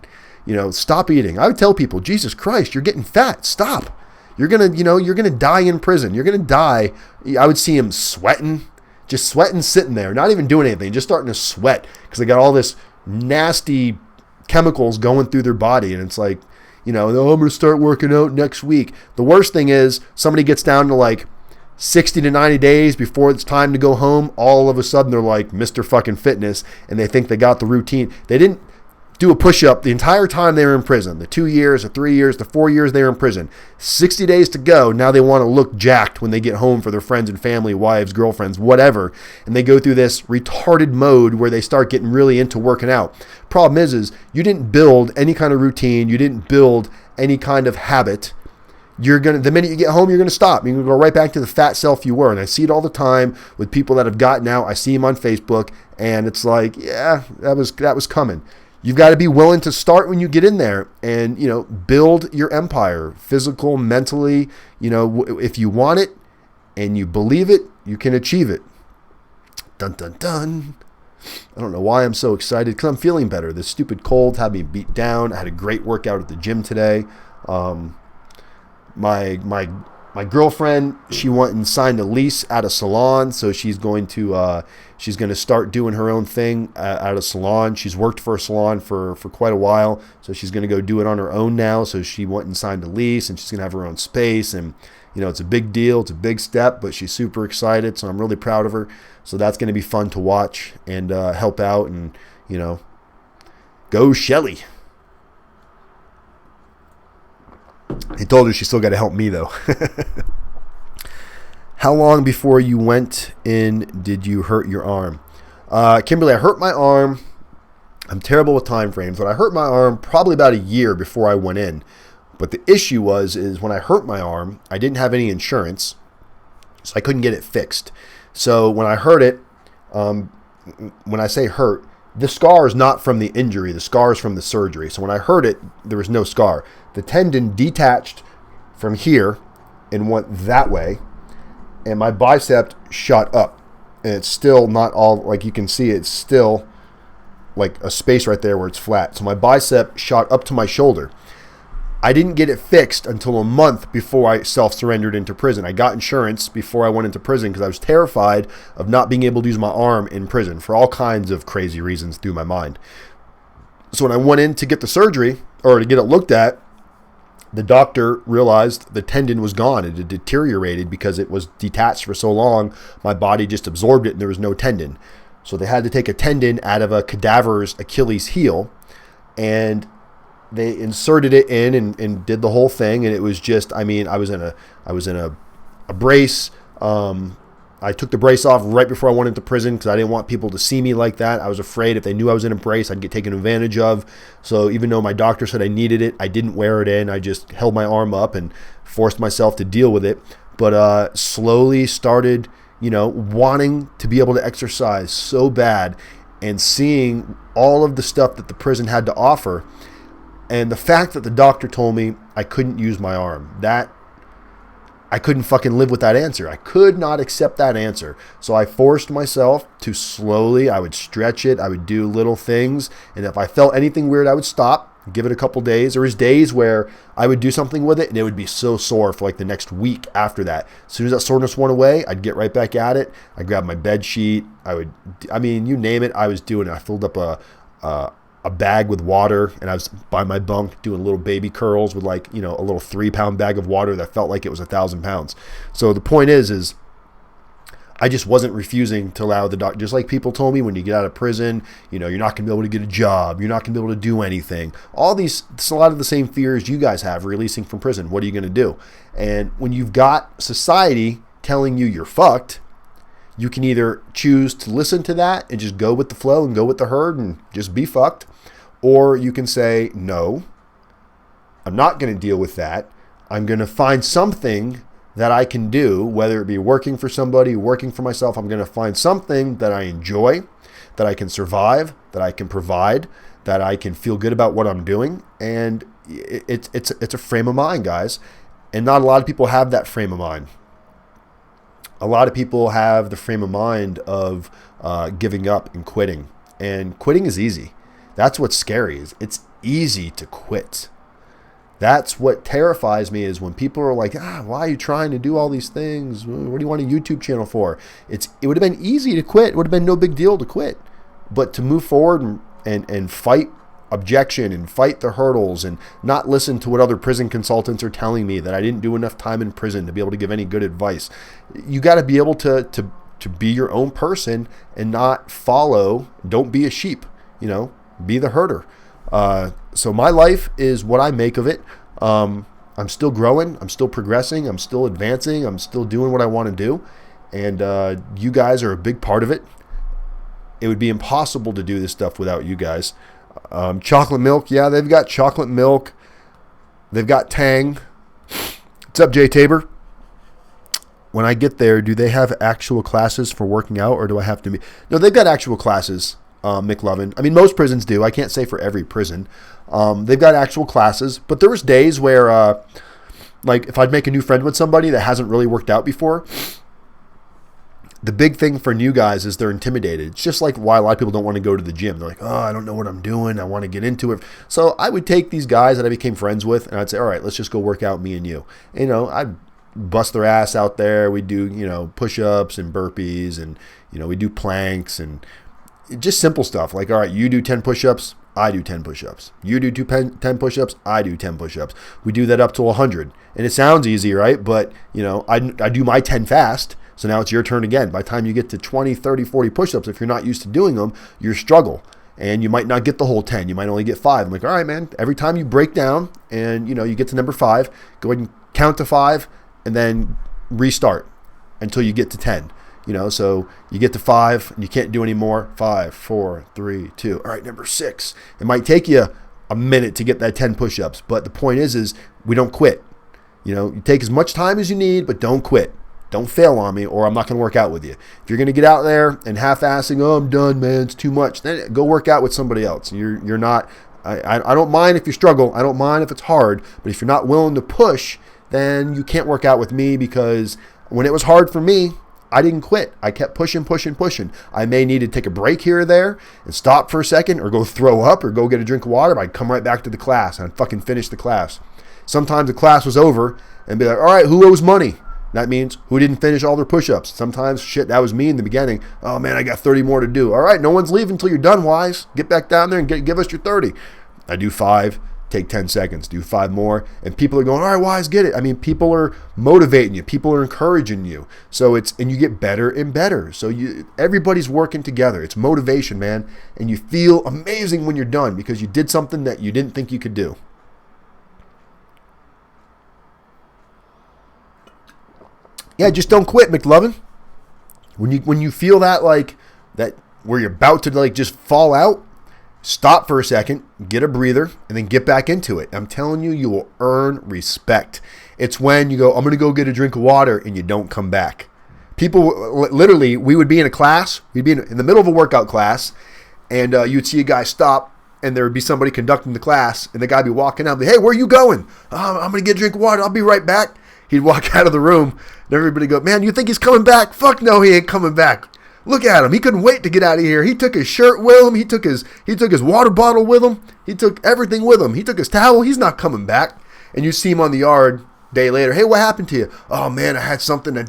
Stop eating. I would tell people, Jesus Christ, you're getting fat. Stop. You're gonna die in prison. You're gonna die. I would see him sweating, sitting there, not even doing anything, just starting to sweat because they got all this nasty chemicals going through their body, and it's like, oh, I'm gonna start working out next week. The worst thing is somebody gets down to like 60 to 90 days before it's time to go home, all of a sudden they're like Mr. fucking Fitness, and they think they got the routine. They didn't do a push-up the entire time they were in prison. The 2 years, the 3 years, the 4 years they were in prison. 60 days to go. Now they want to look jacked when they get home for their friends and family, wives, girlfriends, whatever. And they go through this retarded mode where they start getting really into working out. Problem is you didn't build any kind of routine. You didn't build any kind of habit. The minute you get home, you're going to stop. You're going to go right back to the fat self you were. And I see it all the time with people that have gotten out. I see them on Facebook, and it's like, yeah, that was coming. You've got to be willing to start when you get in there and, build your empire, physical, mentally. If you want it and you believe it, you can achieve it. Dun, dun, dun. I don't know why I'm so excited, because I'm feeling better. This stupid cold had me beat down. I had a great workout at the gym today. My girlfriend, she went and signed a lease at a salon, so she's going to start doing her own thing at a salon. She's worked for a salon for quite a while, so she's going to go do it on her own now. So she went and signed a lease, and she's going to have her own space, and it's a big deal, it's a big step, but she's super excited, so I'm really proud of her. So that's going to be fun to watch and help out, and go Shelly. He told her she still got to help me, though. How long before you went in did you hurt your arm? Kimberly, I hurt my arm. I'm terrible with time frames, but I hurt my arm probably about a year before I went in. But the issue is when I hurt my arm, I didn't have any insurance, so I couldn't get it fixed. So when I hurt it, when I say hurt, the scar is not from the injury. The scar is from the surgery. So when I hurt it, there was no scar. The tendon detached from here and went that way, and my bicep shot up. And it's still not all, like you can see, it's still like a space right there where it's flat. So my bicep shot up to my shoulder. I didn't get it fixed until a month before I self-surrendered into prison. I got insurance before I went into prison because I was terrified of not being able to use my arm in prison for all kinds of crazy reasons through my mind. So when I went in to get the surgery or to get it looked at, the doctor realized the tendon was gone. It had deteriorated because it was detached for so long. My body just absorbed it and there was no tendon. So they had to take a tendon out of a cadaver's Achilles heel, and they inserted it in and did the whole thing. And it was just, I was in a brace. I took the brace off right before I went into prison because I didn't want people to see me like that. I was afraid if they knew I was in a brace, I'd get taken advantage of. So even though my doctor said I needed it, I didn't wear it in. I just held my arm up and forced myself to deal with it. But slowly started, wanting to be able to exercise so bad and seeing all of the stuff that the prison had to offer. And the fact that the doctor told me I couldn't use my arm, that I couldn't fucking live with that answer. I could not accept that answer. So I forced myself to slowly, I would stretch it. I would do little things. And if I felt anything weird, I would stop, give it a couple days. There was days where I would do something with it and it would be so sore for like the next week after that. As soon as that soreness went away, I'd get right back at it. I'd grab my bed sheet. You name it, I was doing it. I filled up a bag with water, and I was by my bunk doing little baby curls with a little 3-pound bag of water that felt like it was 1,000 pounds. So the point is I just wasn't refusing to allow the doctor, just like people told me when you get out of prison, you're not going to be able to get a job. You're not going to be able to do anything. It's a lot of the same fears you guys have releasing from prison. What are you going to do? And when you've got society telling you you're fucked, you can either choose to listen to that and just go with the flow and go with the herd and just be fucked. Or you can say, no, I'm not going to deal with that. I'm going to find something that I can do, whether it be working for somebody, working for myself. I'm going to find something that I enjoy, that I can survive, that I can provide, that I can feel good about what I'm doing. And it's a frame of mind, guys. And not a lot of people have that frame of mind. A lot of people have the frame of mind of giving up and quitting. And quitting is easy. That's what's scary. It's easy to quit. That's what terrifies me, is when people are like, why are you trying to do all these things? What do you want a YouTube channel for? It would have been easy to quit. It would have been no big deal to quit. But to move forward and fight objection and fight the hurdles and not listen to what other prison consultants are telling me that I didn't do enough time in prison to be able to give any good advice. You got to be able to be your own person and not follow. Don't be a sheep, be the herder. So my life is what I make of it. I'm still growing. I'm still progressing. I'm still advancing. I'm still doing what I want to do. And you guys are a big part of it. It would be impossible to do this stuff without you guys. Chocolate milk. Yeah, they've got chocolate milk. They've got Tang. What's up, Jay Tabor? When I get there, do they have actual classes for working out, or do I have to be? No, they've got actual classes. McLovin. I mean, most prisons do. I can't say for every prison. They've got actual classes, but there was days where, like, if I'd make a new friend with somebody that hasn't really worked out before, the big thing for new guys is they're intimidated. It's just like why a lot of people don't want to go to the gym. They're like, I don't know what I'm doing. I want to get into it. So I would take these guys that I became friends with, and I'd say, all right, let's just go work out, me and you. I'd bust their ass out there. We do, push-ups and burpees, and, we do planks and just simple stuff. Like, all right, you do 10 push-ups, I do 10 push-ups. You do 10 push-ups, I do 10 push-ups. We do that up to 100. And it sounds easy, right? But, I do my 10 fast. So now it's your turn again. By the time you get to 20, 30, 40 push-ups, if you're not used to doing them, you struggle. And you might not get the whole 10. You might only get 5. I'm like, all right, man, every time you break down and, you get to number 5, go ahead and count to 5 and then restart until you get to 10. So you get to 5 and you can't do any more. 5, 4, 3, 2. All right, number 6. It might take you a minute to get that 10 push-ups. But the point is we don't quit. You take as much time as you need, but don't quit. Don't fail on me, or I'm not going to work out with you. If you're going to get out there and half-assing, I'm done, man, it's too much, then go work out with somebody else. You're not. I don't mind if you struggle. I don't mind if it's hard. But if you're not willing to push, then you can't work out with me, because when it was hard for me, I didn't quit. I kept pushing. I may need to take a break here or there and stop for a second, or go throw up, or go get a drink of water, but I'd come right back to the class and I'd fucking finish the class. Sometimes the class was over and be like, all right, who owes money? That means who didn't finish all their push-ups. Sometimes, that was me in the beginning. Oh, man, I got 30 more to do. All right, no one's leaving until you're done, Wise. Get back down there and give us your 30. I do 5, take 10 seconds, do 5 more. And people are going, all right, Wise, get it. I mean, people are motivating you. People are encouraging you. So and you get better and better. So everybody's working together. It's motivation, man. And you feel amazing when you're done, because you did something that you didn't think you could do. Yeah, just don't quit, McLovin. When you feel that, like, that where you're about to, like, just fall out, stop for a second, get a breather, and then get back into it. I'm telling you, you will earn respect. It's when you go, I'm going to go get a drink of water, and you don't come back. People, literally, we would be in a class, we'd be in the middle of a workout class, and you'd see a guy stop, and there would be somebody conducting the class, and the guy would be walking out, hey, where are you going? I'm going to get a drink of water, I'll be right back. He'd walk out of the room, and everybody go, man, you think he's coming back? Fuck no, he ain't coming back. Look at him. He couldn't wait to get out of here. He took his shirt with him. He took his water bottle with him. He took everything with him. He took his towel. He's not coming back. And you see him on the yard day later. Hey, what happened to you? Oh, man, I had something. I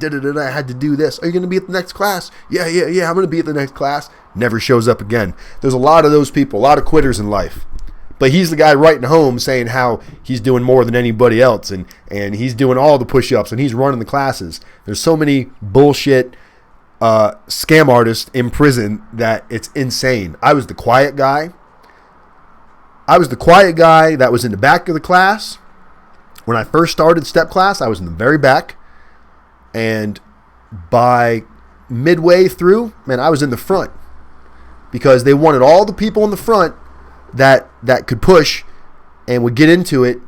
had to do this. Are you going to be at the next class? Yeah, I'm going to be at the next class. Never shows up again. There's a lot of those people, a lot of quitters in life. But he's the guy writing home saying how he's doing more than anybody else, and he's doing all the push-ups, and he's running the classes. There's so many bullshit scam artist in prison that it's insane. I was the quiet guy. That was in the back of the class. When I first started step class, I was in the very back. And by midway through, man, I was in the front. Because they wanted all the people in the front that could push and would get into it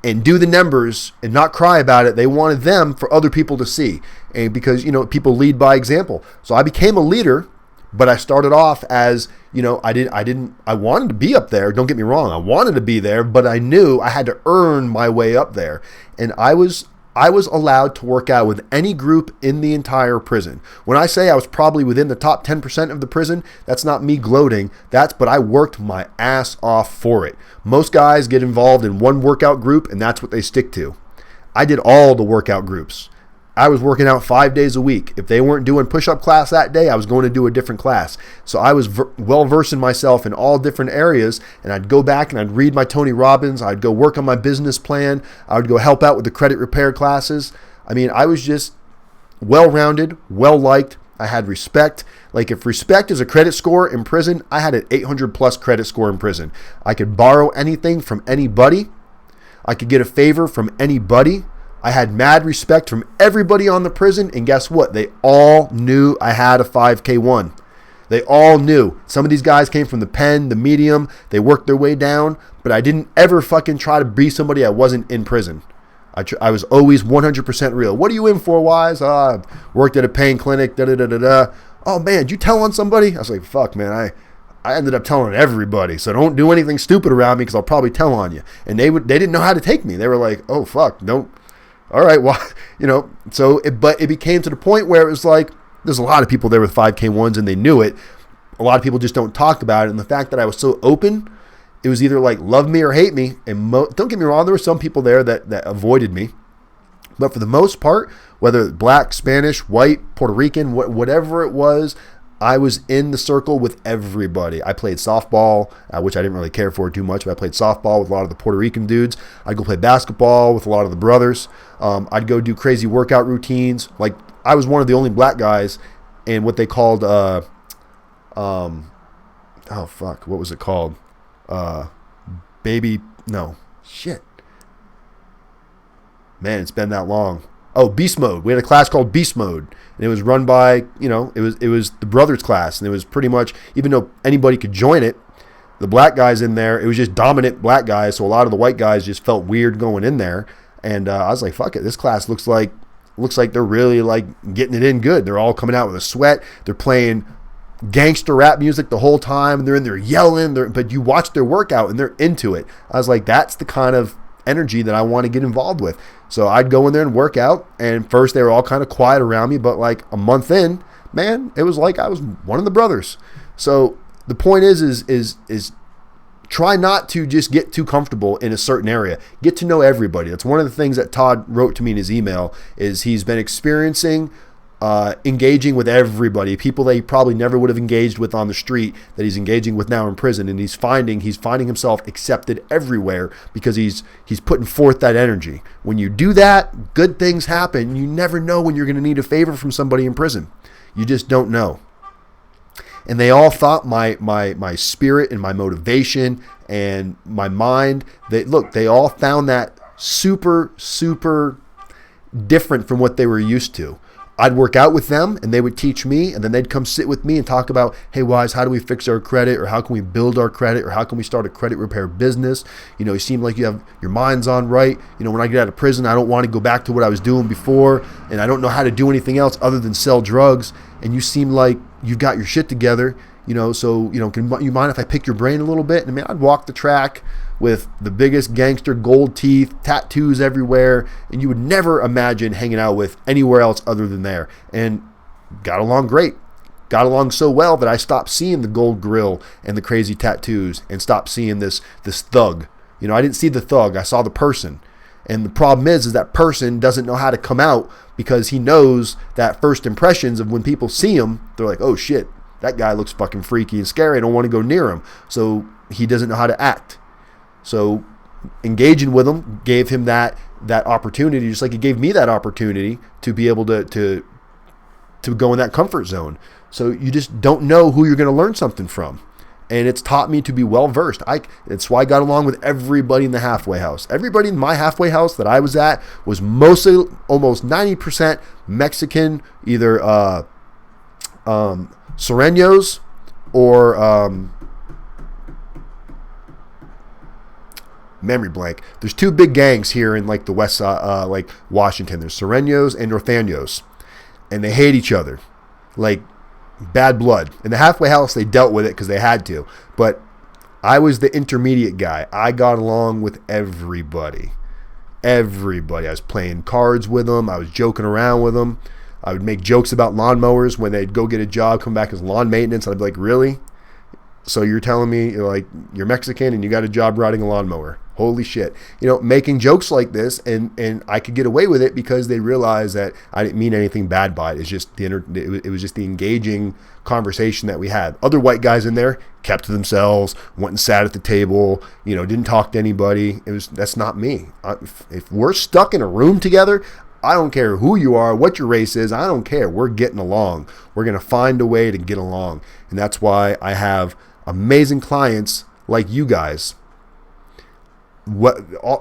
and do the numbers and not cry about it. They wanted them for other people to see. And because, people lead by example. So I became a leader. But I started off as, I wanted to be up there. Don't get me wrong. I wanted to be there, but I knew I had to earn my way up there. And I was allowed to work out with any group in the entire prison. When I say I was probably within the top 10% of the prison, that's not me gloating. But I worked my ass off for it. Most guys get involved in one workout group and that's what they stick to. I did all the workout groups. I was working out 5 days a week. If they weren't doing push-up class that day, I was going to do a different class. So I was well-versed myself in all different areas, and I'd go back and I'd read my Tony Robbins. I'd go work on my business plan. I would go help out with the credit repair classes. I mean, I was just well-rounded, well-liked. I had respect. Like if respect is a credit score in prison, I had an 800-plus credit score in prison. I could borrow anything from anybody. I could get a favor from anybody. I had mad respect from everybody on the prison, and guess what? They all knew I had a 5K1. They all knew. Some of these guys came from the pen, the medium. They worked their way down, but I didn't ever fucking try to be somebody I wasn't in prison. I was always 100% real. What are you in for, Wise? I worked at a pain clinic, da-da-da-da-da. Oh, man, did you tell on somebody? I was like, fuck, man, I ended up telling everybody, so don't do anything stupid around me because I'll probably tell on you. And they didn't know how to take me. They were like, oh, fuck, don't. All right, well, but it became to the point where it was like, there's a lot of people there with 5K1s and they knew it. A lot of people just don't talk about it. And the fact that I was so open, it was either like love me or hate me. And don't get me wrong, there were some people there that avoided me. But for the most part, whether black, Spanish, white, Puerto Rican, whatever it was, I was in the circle with everybody. I played softball, which I didn't really care for too much, but I played softball with a lot of the Puerto Rican dudes. I'd go play basketball with a lot of the brothers. I'd go do crazy workout routines. Like, I was one of the only black guys in what they called, what was it called? Man, it's been that long. Oh, Beast Mode. We had a class called Beast Mode, and it was run by, it was the brothers class, and it was pretty much, even though anybody could join it, the black guys in there, it was just dominant black guys, so a lot of the white guys just felt weird going in there, and I was like, fuck it, this class looks like they're really like getting it in good. They're all coming out with a sweat. They're playing gangster rap music the whole time, and they're in there yelling, but you watch their workout, and they're into it. I was like, that's the kind of energy that I want to get involved with. So I'd go in there and work out, and first they were all kind of quiet around me, but like a month in, man, it was like I was one of the brothers. So the point is try not to just get too comfortable in a certain area. Get to know everybody. That's one of the things that Todd wrote to me in his email, is he's been experiencing engaging with everybody, people that he probably never would have engaged with on the street, that he's engaging with now in prison, and he's finding himself accepted everywhere because he's putting forth that energy. When you do that, good things happen. You never know when you're going to need a favor from somebody in prison. You just don't know. And they all thought my spirit and my motivation and my mind, they all found that super, super different from what they were used to. I'd work out with them and they would teach me, and then they'd come sit with me and talk about, hey, Wise, how do we fix our credit, or how can we build our credit, or how can we start a credit repair business? You seem like you have your mind's on right. When I get out of prison, I don't want to go back to what I was doing before, and I don't know how to do anything else other than sell drugs, and you seem like you've got your shit together, so can you mind if I pick your brain a little bit? And I'd walk the track with the biggest gangster gold teeth, tattoos everywhere, and you would never imagine hanging out with anywhere else other than there. And got along great. Got along so well that I stopped seeing the gold grill and the crazy tattoos and stopped seeing this thug. I didn't see the thug, I saw the person. And the problem is that person doesn't know how to come out, because he knows that first impressions of when people see him, they're like, oh shit, that guy looks fucking freaky and scary, I don't want to go near him. So he doesn't know how to act. So engaging with him gave him that opportunity, just like it gave me that opportunity to be able to to go in that comfort zone. So you just don't know who you're going to learn something from. And it's taught me to be well-versed. It's why I got along with everybody in the halfway house. Everybody in my halfway house that I was at was mostly, almost 90% Mexican, either Sureños or memory blank. There's two big gangs here in like the west side, like Washington. There's Sureños and Norteños. And they hate each other. Like, bad blood. In the halfway house, they dealt with it because they had to. But I was the intermediate guy. I got along with everybody. Everybody. I was playing cards with them. I was joking around with them. I would make jokes about lawnmowers when they'd go get a job, come back as lawn maintenance. I'd be like, really? So you're telling me like you're Mexican and you got a job riding a lawnmower? Holy shit. Making jokes like this, and I could get away with it because they realized that I didn't mean anything bad by it. It's just it was just the engaging conversation that we had. Other white guys in there kept to themselves, went and sat at the table, didn't talk to anybody. That's not me. If we're stuck in a room together, I don't care who you are, what your race is. I don't care. We're getting along. We're going to find a way to get along. And that's why I have amazing clients like you guys,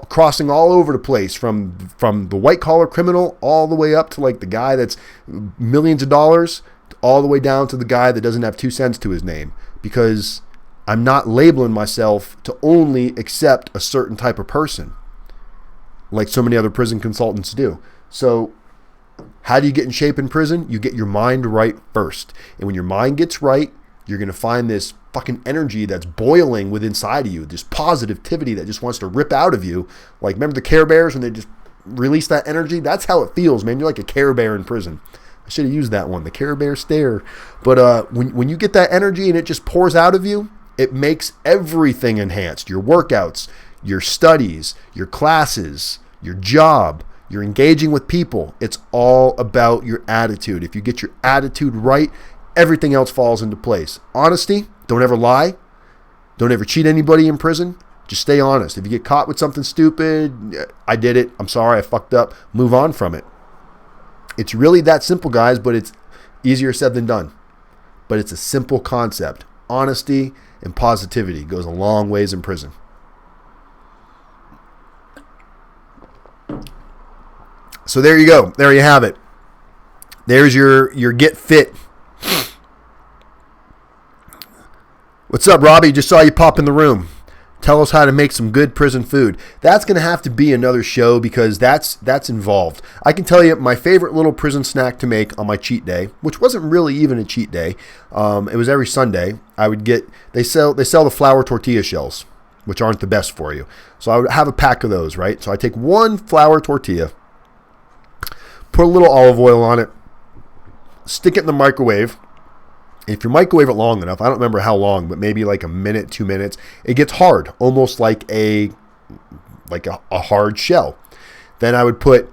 crossing all over the place, from the white collar criminal all the way up to like the guy that's millions of dollars, all the way down to the guy that doesn't have 2 cents to his name, because I'm not labeling myself to only accept a certain type of person like so many other prison consultants do. So how do you get in shape in prison? You get your mind right first. And when your mind gets right, you're going to find this fucking energy that's boiling within inside of you, this positivity that just wants to rip out of you. Like, remember the Care Bears when they just release that energy? That's how it feels, man. You're like a Care Bear in prison. I should have used that one, the Care Bear stare. But when you get that energy and it just pours out of you, it makes everything enhanced. Your workouts, your studies, your classes, your job, you're engaging with people. It's all about your attitude. If you get your attitude right, everything else falls into place. Honesty, don't ever lie. Don't ever cheat anybody in prison. Just stay honest. If you get caught with something stupid, I did it. I'm sorry, I fucked up. Move on from it. It's really that simple, guys, but it's easier said than done. But it's a simple concept. Honesty and positivity goes a long ways in prison. So there you go. There you have it. There's your get fit. What's up, Robbie? Just saw you pop in the room. Tell us how to make some good prison food. That's going to have to be another show because that's involved. I can tell you my favorite little prison snack to make on my cheat day, which wasn't really even a cheat day. It was every Sunday. I would get they sell the flour tortilla shells, which aren't the best for you. So I would have a pack of those, right? So I take one flour tortilla, put a little olive oil on it, stick it in the microwave. If you microwave it long enough, I don't remember how long, but maybe like a minute, 2 minutes, it gets hard, almost like a hard shell. Then I would put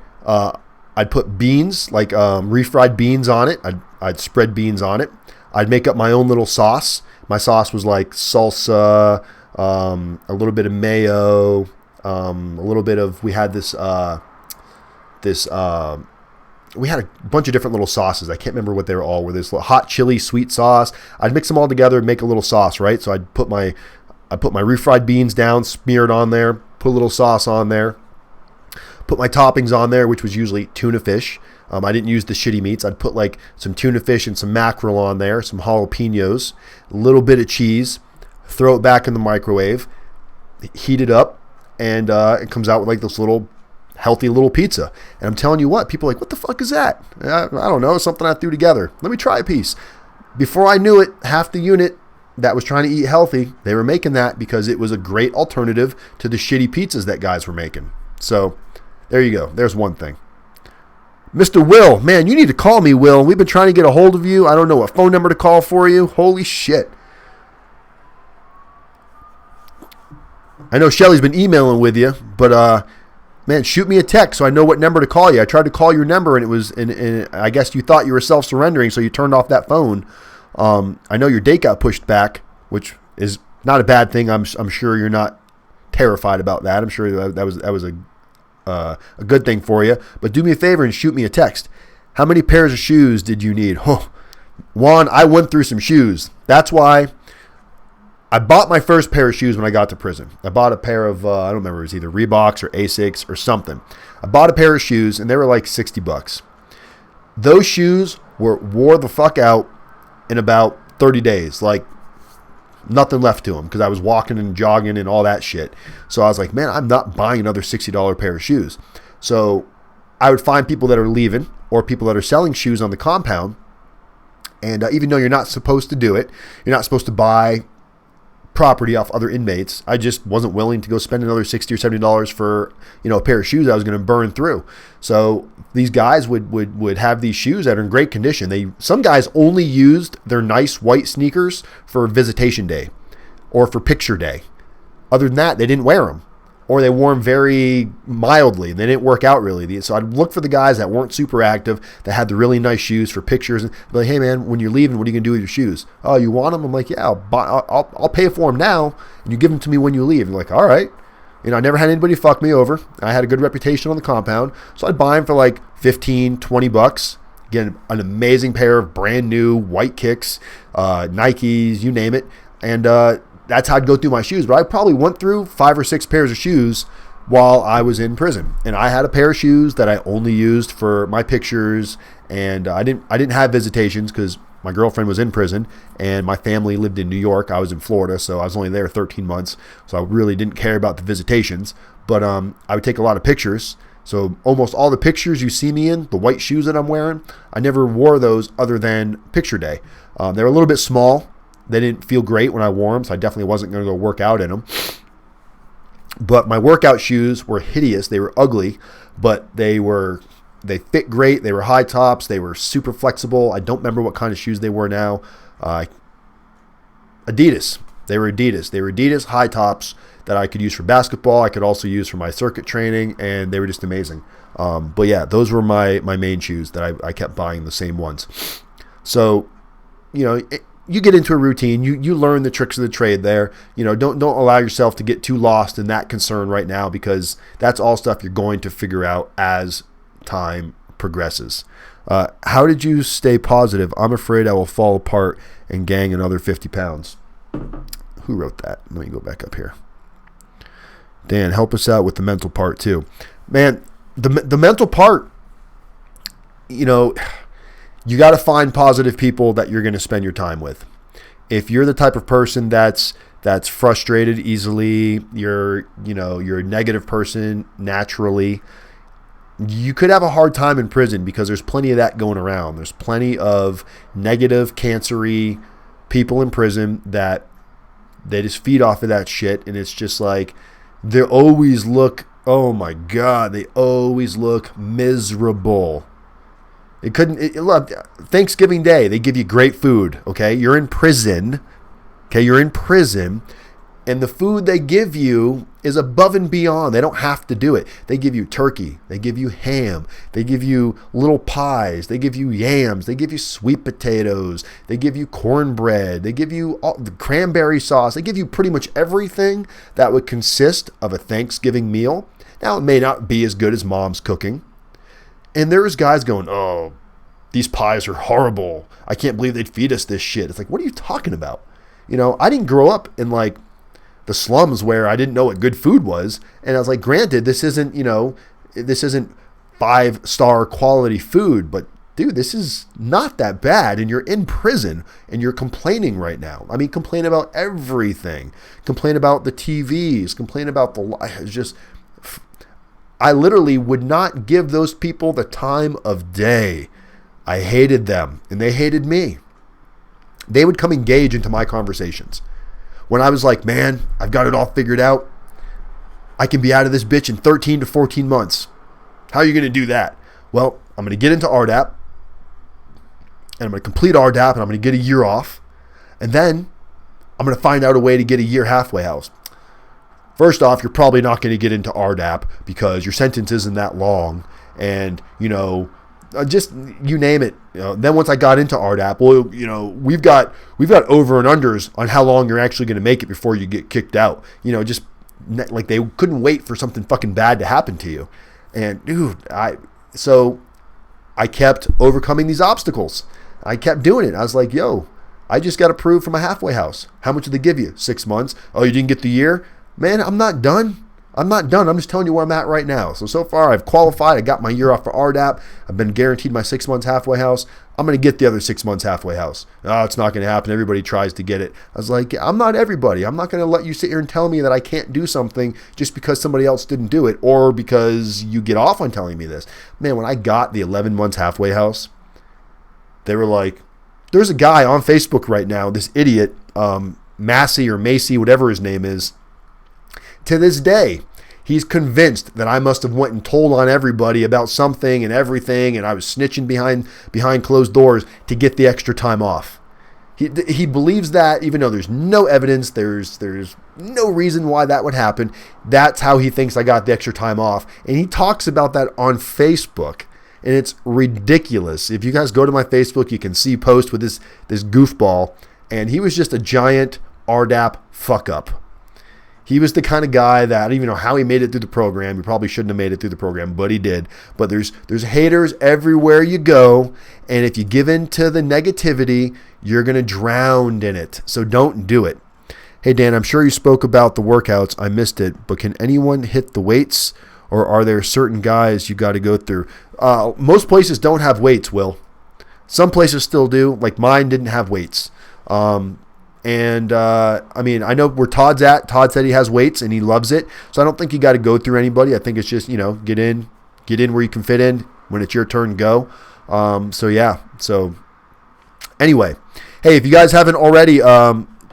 beans, like refried beans on it. I'd spread beans on it. I'd make up my own little sauce. My sauce was like salsa, a little bit of mayo, a little bit of, we had we had a bunch of different little sauces. I can't remember what they were all. Were this hot chili sweet sauce. I'd mix them all together and make a little sauce, right? So I'd put my refried beans down, smear it on there, put a little sauce on there, put my toppings on there, which was usually tuna fish. I didn't use the shitty meats. I'd put like some tuna fish and some mackerel on there, some jalapenos, a little bit of cheese, throw it back in the microwave, heat it up, and it comes out with like this little healthy little pizza. And I'm telling you what, people are like, what the fuck is that? I don't know, something I threw together. Let me try a piece. Before I knew it, half the unit that was trying to eat healthy, they were making that because it was a great alternative to the shitty pizzas that guys were making. So there you go. There's one thing. Mr. Will, man, you need to call me, Will. We've been trying to get a hold of you. I don't know what phone number to call for you. Holy shit. I know Shelly's been emailing with you, but man, shoot me a text so I know what number to call you. I tried to call your number, and it was, and I guess you thought you were self-surrendering, so you turned off that phone. I know your date got pushed back, which is not a bad thing. I'm sure you're not terrified about that. I'm sure that was a good thing for you. But do me a favor and shoot me a text. How many pairs of shoes did you need? Oh, Juan, I went through some shoes. That's why I bought my first pair of shoes when I got to prison. I bought a pair of, I don't remember, it was either Reeboks or Asics or something. I bought a pair of shoes, and they were like $60. Those shoes wore the fuck out in about 30 days. Like, nothing left to them because I was walking and jogging and all that shit. So I was like, man, I'm not buying another $60 pair of shoes. So I would find people that are leaving or people that are selling shoes on the compound. And even though you're not supposed to do it, you're not supposed to buy property off other inmates. I just wasn't willing to go spend another $60 or $70 for, a pair of shoes I was going to burn through. So these guys would have these shoes that are in great condition. Some guys only used their nice white sneakers for visitation day or for picture day. Other than that, they didn't wear them, or they wore them very mildly. They didn't work out really. So I'd look for the guys that weren't super active, that had the really nice shoes for pictures, and be like, hey man, when you're leaving, what are you gonna do with your shoes? Oh, you want them? I'm like, yeah, I'll pay for them now, and you give them to me when you leave. You're like, all right. I never had anybody fuck me over. I had a good reputation on the compound, so I'd buy them for like $15, $20. Again, an amazing pair of brand new white kicks, Nikes, you name it, and that's how I'd go through my shoes. But I probably went through 5 or 6 pairs of shoes while I was in prison. And I had a pair of shoes that I only used for my pictures. And I didn't have visitations because my girlfriend was in prison and my family lived in New York. I was in Florida, so I was only there 13 months. So I really didn't care about the visitations. But I would take a lot of pictures. So almost all the pictures you see me in, the white shoes that I'm wearing, I never wore those other than picture day. They were a little bit small. They didn't feel great when I wore them, so I definitely wasn't going to go work out in them. But my workout shoes were hideous. They were ugly, but they fit great. They were high tops. They were super flexible. I don't remember what kind of shoes they were now. Adidas. They were Adidas. They were Adidas high tops that I could use for basketball. I could also use for my circuit training, and they were just amazing. But yeah, those were my main shoes that I kept buying the same ones. So, you get into a routine, you learn the tricks of the trade there. Don't allow yourself to get too lost in that concern right now, because that's all stuff you're going to figure out as time progresses. How did you stay positive? I'm afraid I will fall apart and gang another 50 pounds. Who wrote that? Let me go back up here. Dan, help us out with the mental part too. Man, the mental part, you got to find positive people that you're going to spend your time with. If you're the type of person that's frustrated easily, you're a negative person naturally, you could have a hard time in prison because there's plenty of that going around. There's plenty of negative, cancer-y people in prison that they just feed off of that shit, and it's just like they always look, oh my God, they always look miserable. Look, Thanksgiving Day, they give you great food, okay? You're in prison, and the food they give you is above and beyond. They don't have to do it. They give you turkey. They give you ham. They give you little pies. They give you yams. They give you sweet potatoes. They give you cornbread. They give you the cranberry sauce. They give you pretty much everything that would consist of a Thanksgiving meal. Now, it may not be as good as mom's cooking. And there's guys going, oh, these pies are horrible. I can't believe they'd feed us this shit. It's like, what are you talking about? I didn't grow up in like the slums where I didn't know what good food was. And I was like, granted, this isn't 5-star quality food, but dude, this is not that bad. And you're in prison and you're complaining right now. I mean, complain about everything. Complain about the TVs. Complain about I literally would not give those people the time of day. I hated them, and they hated me. They would come engage into my conversations. When I was like, man, I've got it all figured out. I can be out of this bitch in 13 to 14 months. How are you going to do that? Well, I'm going to get into RDAP, and I'm going to complete RDAP, and I'm going to get a year off, and then I'm going to find out a way to get a year halfway house. First off, you're probably not going to get into RDAP because your sentence isn't that long. And, just you name it. Then once I got into RDAP, well, we've got over and unders on how long you're actually going to make it before you get kicked out. Just like they couldn't wait for something fucking bad to happen to you. And dude, so I kept overcoming these obstacles. I kept doing it. I was like, yo, I just got approved for my halfway house. How much did they give you? 6 months. Oh, you didn't get the year? Man, I'm not done. I'm just telling you where I'm at right now. So far, I've qualified. I got my year off for RDAP. I've been guaranteed my 6 months halfway house. I'm going to get the other 6 months halfway house. Oh, it's not going to happen. Everybody tries to get it. I was like, I'm not everybody. I'm not going to let you sit here and tell me that I can't do something just because somebody else didn't do it or because you get off on telling me this. Man, when I got the 11 months halfway house, they were like, there's a guy on Facebook right now, this idiot, Massey or Macy, whatever his name is. To this day, he's convinced that I must have went and told on everybody about something and everything, and I was snitching behind closed doors to get the extra time off. He believes that, even though there's no evidence, there's no reason why that would happen. That's how he thinks I got the extra time off, and he talks about that on Facebook, and it's ridiculous. If you guys go to my Facebook, you can see posts with this goofball, and he was just a giant RDAP fuck up. He was the kind of guy that I don't even know how he made it through the program. He probably shouldn't have made it through the program, but he did. But there's haters everywhere you go, and if you give in to the negativity, you're going to drown in it. So don't do it. Hey, Dan, I'm sure you spoke about the workouts. I missed it, but can anyone hit the weights, or are there certain guys you got to go through? Most places don't have weights, Will. Some places still do. Like mine didn't have weights. I mean, I know where Todd's at. Todd said he has weights and he loves it. So I don't think you got to go through anybody. I think it's just, get in where you can fit in. When it's your turn, go. So anyway, hey, if you guys haven't already,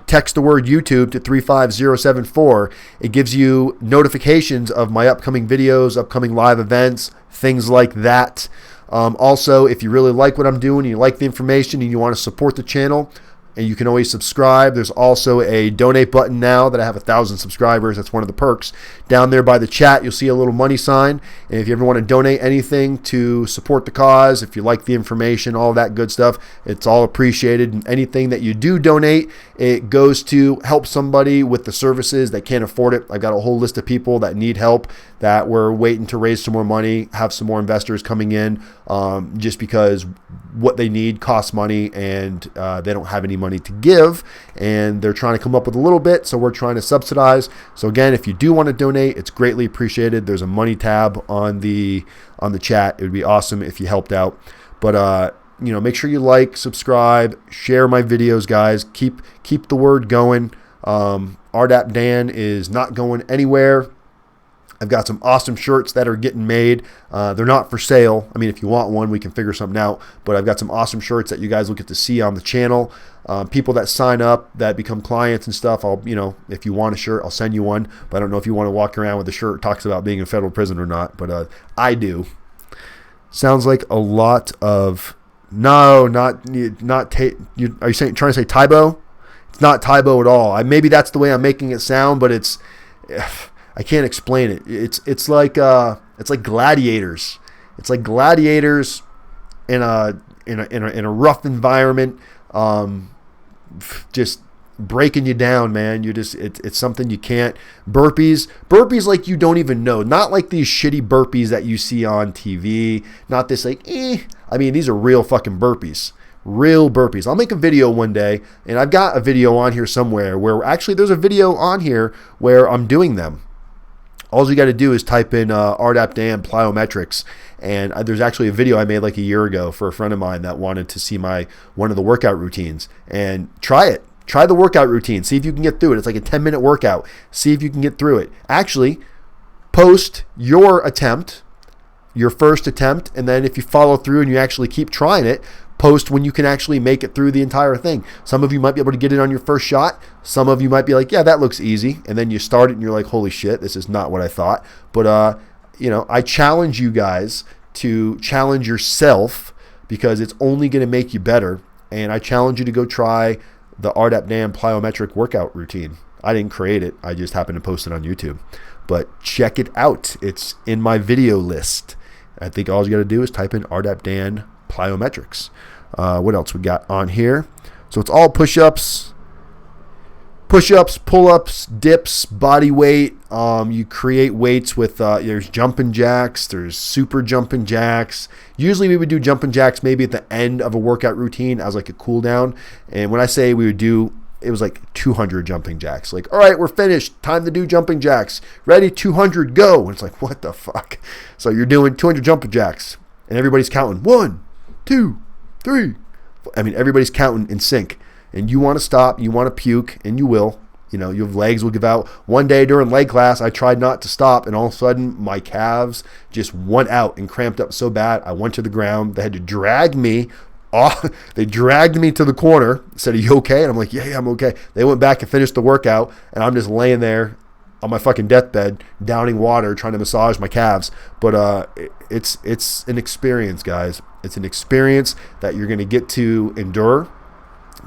text the word YouTube to 35074. It gives you notifications of my upcoming videos, upcoming live events, things like that. Also, if you really like what I'm doing, and you like the information and you want to support the channel, and you can always subscribe. There's also a donate button now that I have 1,000 subscribers. That's one of the perks. Down there by the chat, you'll see a little money sign. And if you ever want to donate anything to support the cause, if you like the information, all that good stuff, it's all appreciated. And anything that you do donate, it goes to help somebody with the services that can't afford it. I've got a whole list of people that need help that we're waiting to raise some more money, have some more investors coming in, just because what they need costs money and they don't have any money to give, and they're trying to come up with a little bit, so we're trying to subsidize. So again, if you do want to donate, it's greatly appreciated. There's a money tab on the chat. It would be awesome if you helped out. But make sure you like, subscribe, share my videos, guys. Keep the word going. RDAP Dan is not going anywhere. I've got some awesome shirts that are getting made. They're not for sale. I mean, if you want one, we can figure something out. But I've got some awesome shirts that you guys will get to see on the channel. People that sign up, that become clients and stuff, if you want a shirt, I'll send you one. But I don't know if you want to walk around with a shirt that talks about being in federal prison or not. But I do. Sounds like a lot of... No, not are you trying to say Tybo? It's not Tybo at all. Maybe that's the way I'm making it sound, but it's... I can't explain it. It's like gladiators. It's like gladiators in a rough environment, just breaking you down, man. It's something you can't. Burpees like you don't even know. Not like these shitty burpees that you see on TV. Not this like I mean, these are real fucking burpees. Real burpees. I'll make a video one day, and I've got a video on here somewhere where actually there's a video on here where I'm doing them. All you got to do is type in rdapdan plyometrics, and there's actually a video I made like a year ago for a friend of mine that wanted to see one of the workout routines. And try it. Try the workout routine. See if you can get through it. It's like a 10-minute workout. See if you can get through it. Actually, post your first attempt, and then if you follow through and you actually keep trying it, post when you can actually make it through the entire thing. Some of you might be able to get it on your first shot. Some of you might be like, yeah, that looks easy. And then you start it and you're like, holy shit, this is not what I thought. But, I challenge you guys to challenge yourself, because it's only going to make you better. And I challenge you to go try the RDAP plyometric workout routine. I didn't create it. I just happened to post it on YouTube. But check it out. It's in my video list. I think all you got to do is type in RDAP plyometrics. What else we got on here? So it's all push-ups, Push-ups, pull-ups, dips, body weight. You create weights with, there's jumping jacks, there's super jumping jacks. Usually we would do jumping jacks maybe at the end of a workout routine as like a cool down. And when I say we would do, it was like 200 jumping jacks. Like, all right, we're finished. Time to do jumping jacks. Ready, 200, go. And it's like, what the fuck? So you're doing 200 jumping jacks and everybody's counting 1, 2, 3. I mean, everybody's counting in sync. And you want to stop, you want to puke, and you will. You know, your legs will give out. One day during leg class, I tried not to stop, and all of a sudden, my calves just went out and cramped up so bad, I went to the ground. They had to drag me off. They dragged me to the corner, said, are you okay? And I'm like, yeah, I'm okay. They went back and finished the workout, and I'm just laying there on my fucking deathbed, downing water, trying to massage my calves. But it's an experience, guys. It's an experience that you're going to get to endure,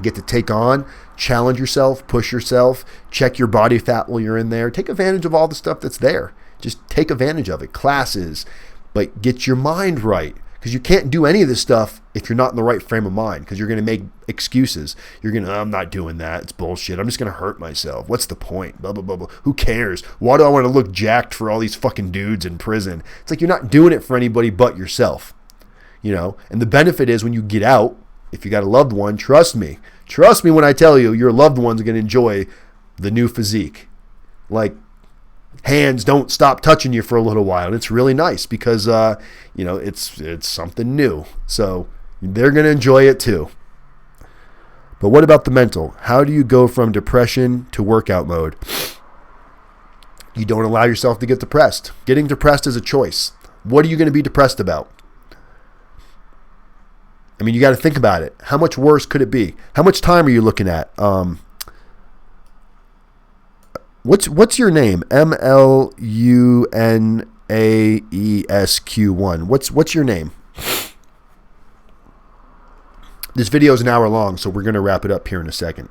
get to take on, challenge yourself, push yourself, check your body fat while you're in there. Take advantage of all the stuff that's there. Just take advantage of it. Classes, but get your mind right. Because you can't do any of this stuff if you're not in the right frame of mind, because you're going to make excuses. You're going to, I'm not doing that. It's bullshit. I'm just going to hurt myself. What's the point? Blah, blah, blah, blah. Who cares? Why do I want to look jacked for all these fucking dudes in prison? It's like you're not doing it for anybody but yourself. You know, and the benefit is when you get out, if you got a loved one, trust me when I tell you, your loved one's going to enjoy the new physique. Like, hands don't stop touching you for a little while. And it's really nice because, you know, it's something new. So they're going to enjoy it too. But what about the mental? How do you go from depression to workout mode? You don't allow yourself to get depressed. Getting depressed is a choice. What are you going to be depressed about? I mean, you got to think about it. How much worse could it be? How much time are you looking at? What's your name? MLUNAESQ1. What's your name? This video is an hour long, so we're going to wrap it up here in a second.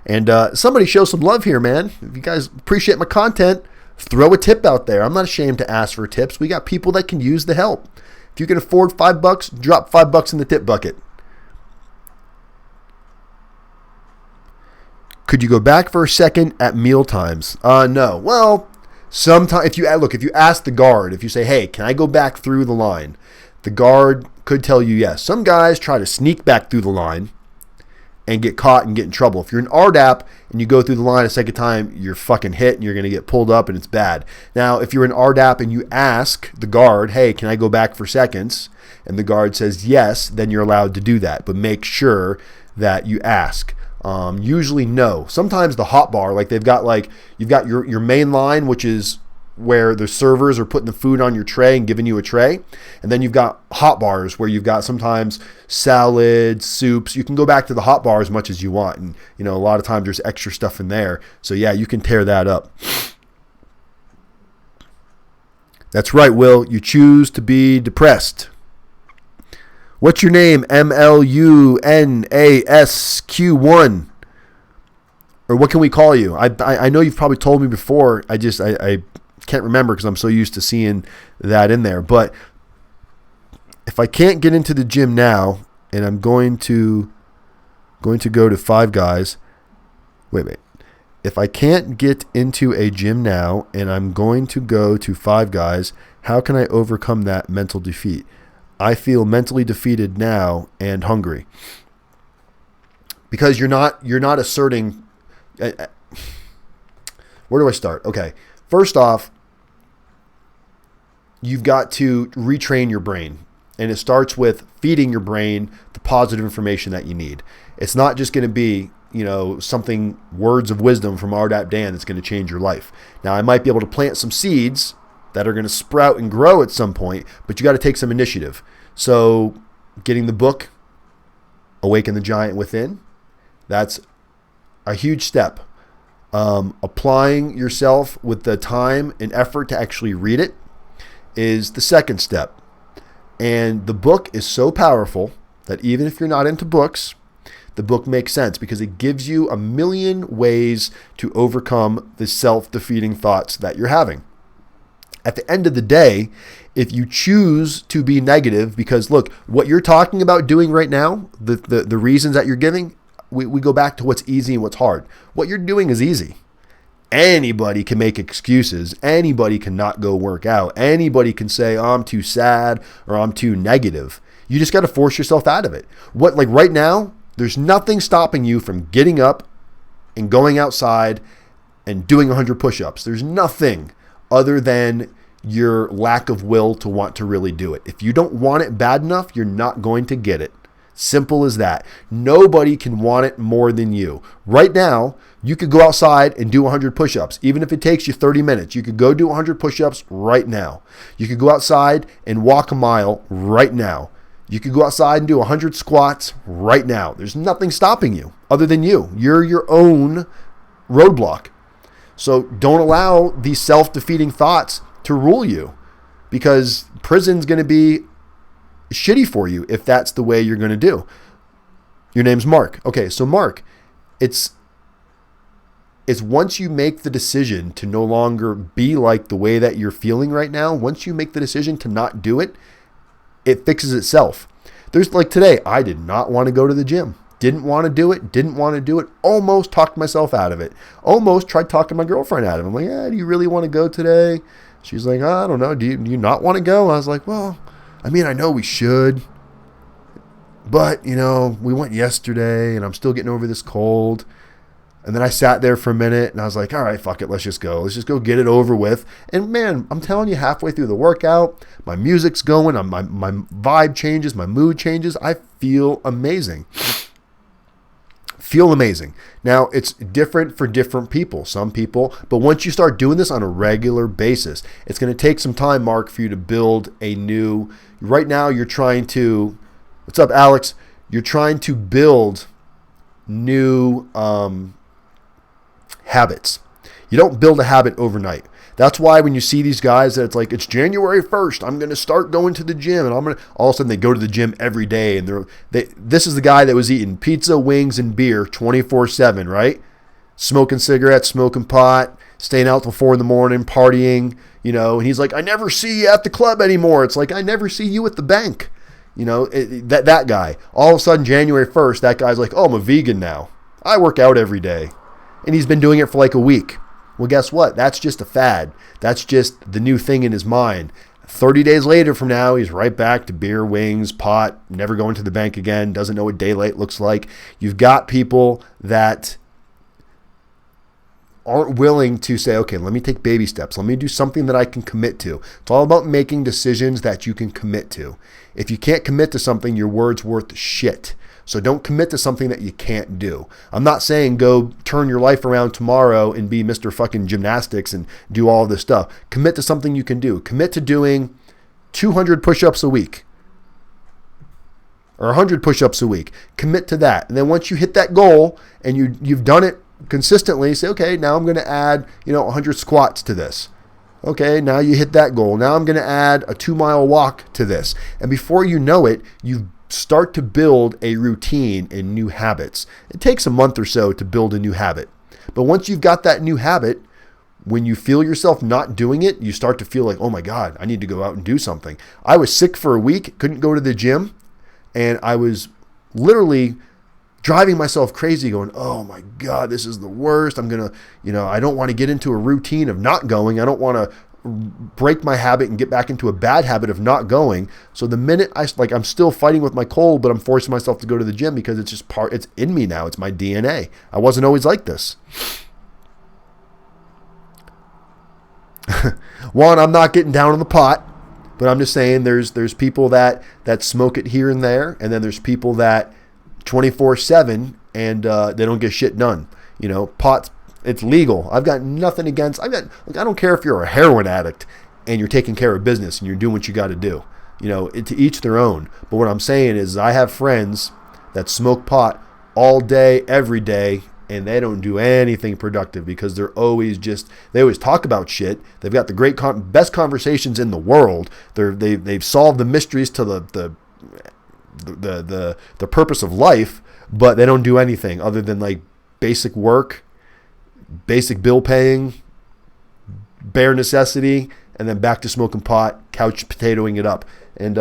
And somebody show some love here, man. If you guys appreciate my content, throw a tip out there. I'm not ashamed to ask for tips. We got people that can use the help. If you can afford $5, drop $5 in the tip bucket. Could you go back for a second at meal times? No. Well, sometimes if you ask the guard, if you say, hey, can I go back through the line? The guard could tell you yes. Some guys try to sneak back through the line and get caught and get in trouble. If you're an RDAP and you go through the line a second time, you're fucking hit and you're going to get pulled up and it's bad. Now, if you're an RDAP and you ask the guard, hey, can I go back for seconds? And the guard says yes, then you're allowed to do that. But make sure that you ask. Usually no. Sometimes the hot bar, like they've got you've got your main line, which is where the servers are putting the food on your tray and giving you a tray. And then you've got hot bars where you've got sometimes salads, soups. You can go back to the hot bar as much as you want. And, you know, a lot of times there's extra stuff in there. So yeah, you can tear that up. That's right, Will. You choose to be depressed. What's your name? MLUNASQ1. Or what can we call you? I know you've probably told me before. I can't remember because I'm so used to seeing that in there. But if I can't get into the gym now and I'm going to go to Five Guys. Wait. If I can't get into a gym now and I'm going to go to Five Guys, how can I overcome that mental defeat? I feel mentally defeated now and hungry. Because you're not asserting. Where do I start? Okay. First off, you've got to retrain your brain. And it starts with feeding your brain the positive information that you need. It's not just going to be, you know, words of wisdom from RDAPdan that's going to change your life. Now, I might be able to plant some seeds that are going to sprout and grow at some point, but you got to take some initiative. So getting the book, Awaken the Giant Within, that's a huge step. Applying yourself with the time and effort to actually read it is the second step. And the book is so powerful that even if you're not into books, the book makes sense because it gives you a million ways to overcome the self-defeating thoughts that you're having. At the end of the day, if you choose to be negative, because look, what you're talking about doing right now, the reasons that you're giving, we go back to what's easy and what's hard. What you're doing is easy. Anybody can make excuses. Anybody can not go work out. Anybody can say, oh, I'm too sad or I'm too negative. You just got to force yourself out of it. Like right now, there's nothing stopping you from getting up and going outside and doing 100 push-ups. There's nothing other than your lack of will to want to really do it. If you don't want it bad enough, you're not going to get it. Simple as that. Nobody can want it more than you. Right now, you could go outside and do 100 push-ups. Even if it takes you 30 minutes, you could go do 100 push-ups right now. You could go outside and walk a mile right now. You could go outside and do 100 squats right now. There's nothing stopping you other than you. You're your own roadblock. So don't allow these self-defeating thoughts to rule you, because prison's going to be shitty for you if that's the way you're going to do. Your name's Mark. Okay, so Mark, it's once you make the decision to no longer be like the way that you're feeling right now, once you make the decision to not do it, it fixes itself. There's like today, I did not want to go to the gym. Didn't want to do it. Almost talked myself out of it. Almost tried talking my girlfriend out of it. I'm like, do you really want to go today? She's like, I don't know. Do you not want to go? I was like, well, I mean, I know we should. But, we went yesterday and I'm still getting over this cold. And then I sat there for a minute and I was like, all right, fuck it. Let's just go. Let's just go get it over with. And man, I'm telling you, halfway through the workout, my music's going. My vibe changes. My mood changes. I feel amazing. Now, it's different for different people, some people, but once you start doing this on a regular basis, it's going to take some time, Mark, for you to build a new, right now you're trying to, what's up, Alex? You're trying to build new habits. You don't build a habit overnight. That's why when you see these guys that it's like, it's January 1st, I'm going to start going to the gym, and all of a sudden they go to the gym every day, and this is the guy that was eating pizza, wings, and beer 24/7, right? Smoking cigarettes, smoking pot, staying out till 4 in the morning, partying, and he's like, I never see you at the club anymore. It's like, I never see you at the bank. That guy. All of a sudden, January 1st, that guy's like, oh, I'm a vegan now. I work out every day. And he's been doing it for like a week. Well, guess what? That's just a fad. That's just the new thing in his mind. 30 days later from now, he's right back to beer, wings, pot, never going to the bank again, doesn't know what daylight looks like. You've got people that aren't willing to say, okay, let me take baby steps. Let me do something that I can commit to. It's all about making decisions that you can commit to. If you can't commit to something, your word's worth shit. So don't commit to something that you can't do. I'm not saying go turn your life around tomorrow and be Mr. fucking gymnastics and do all this stuff. Commit to something you can do. Commit to doing 200 push-ups a week or 100 push-ups a week. Commit to that. And then once you hit that goal and you've done it consistently, say, okay, now I'm going to add 100 squats to this. Okay, now you hit that goal. Now I'm going to add a 2-mile walk to this. And before you know it, you start to build a routine and new habits. It takes a month or so to build a new habit. But once you've got that new habit, when you feel yourself not doing it, you start to feel like, oh my God, I need to go out and do something. I was sick for a week, couldn't go to the gym, and I was literally driving myself crazy going, oh my God, this is the worst. I'm going to, I don't want to get into a routine of not going. I don't want to break my habit and get back into a bad habit of not going. So the minute I'm still fighting with my cold, but I'm forcing myself to go to the gym because it's just it's in me now. It's my DNA. I wasn't always like this. One, I'm not getting down on the pot, but I'm just saying there's people that smoke it here and there, and then there's people that 24/7 and they don't get shit done. Pot's, it's legal. I've got nothing against. I don't care if you're a heroin addict and you're taking care of business and you're doing what you got to do. To each their own. But what I'm saying is I have friends that smoke pot all day, every day, and they don't do anything productive because they always talk about shit. They've got the best conversations in the world. They've solved the mysteries to the purpose of life, but they don't do anything other than like basic work, basic bill paying, bare necessity, and then back to smoking pot, couch potatoing it up. And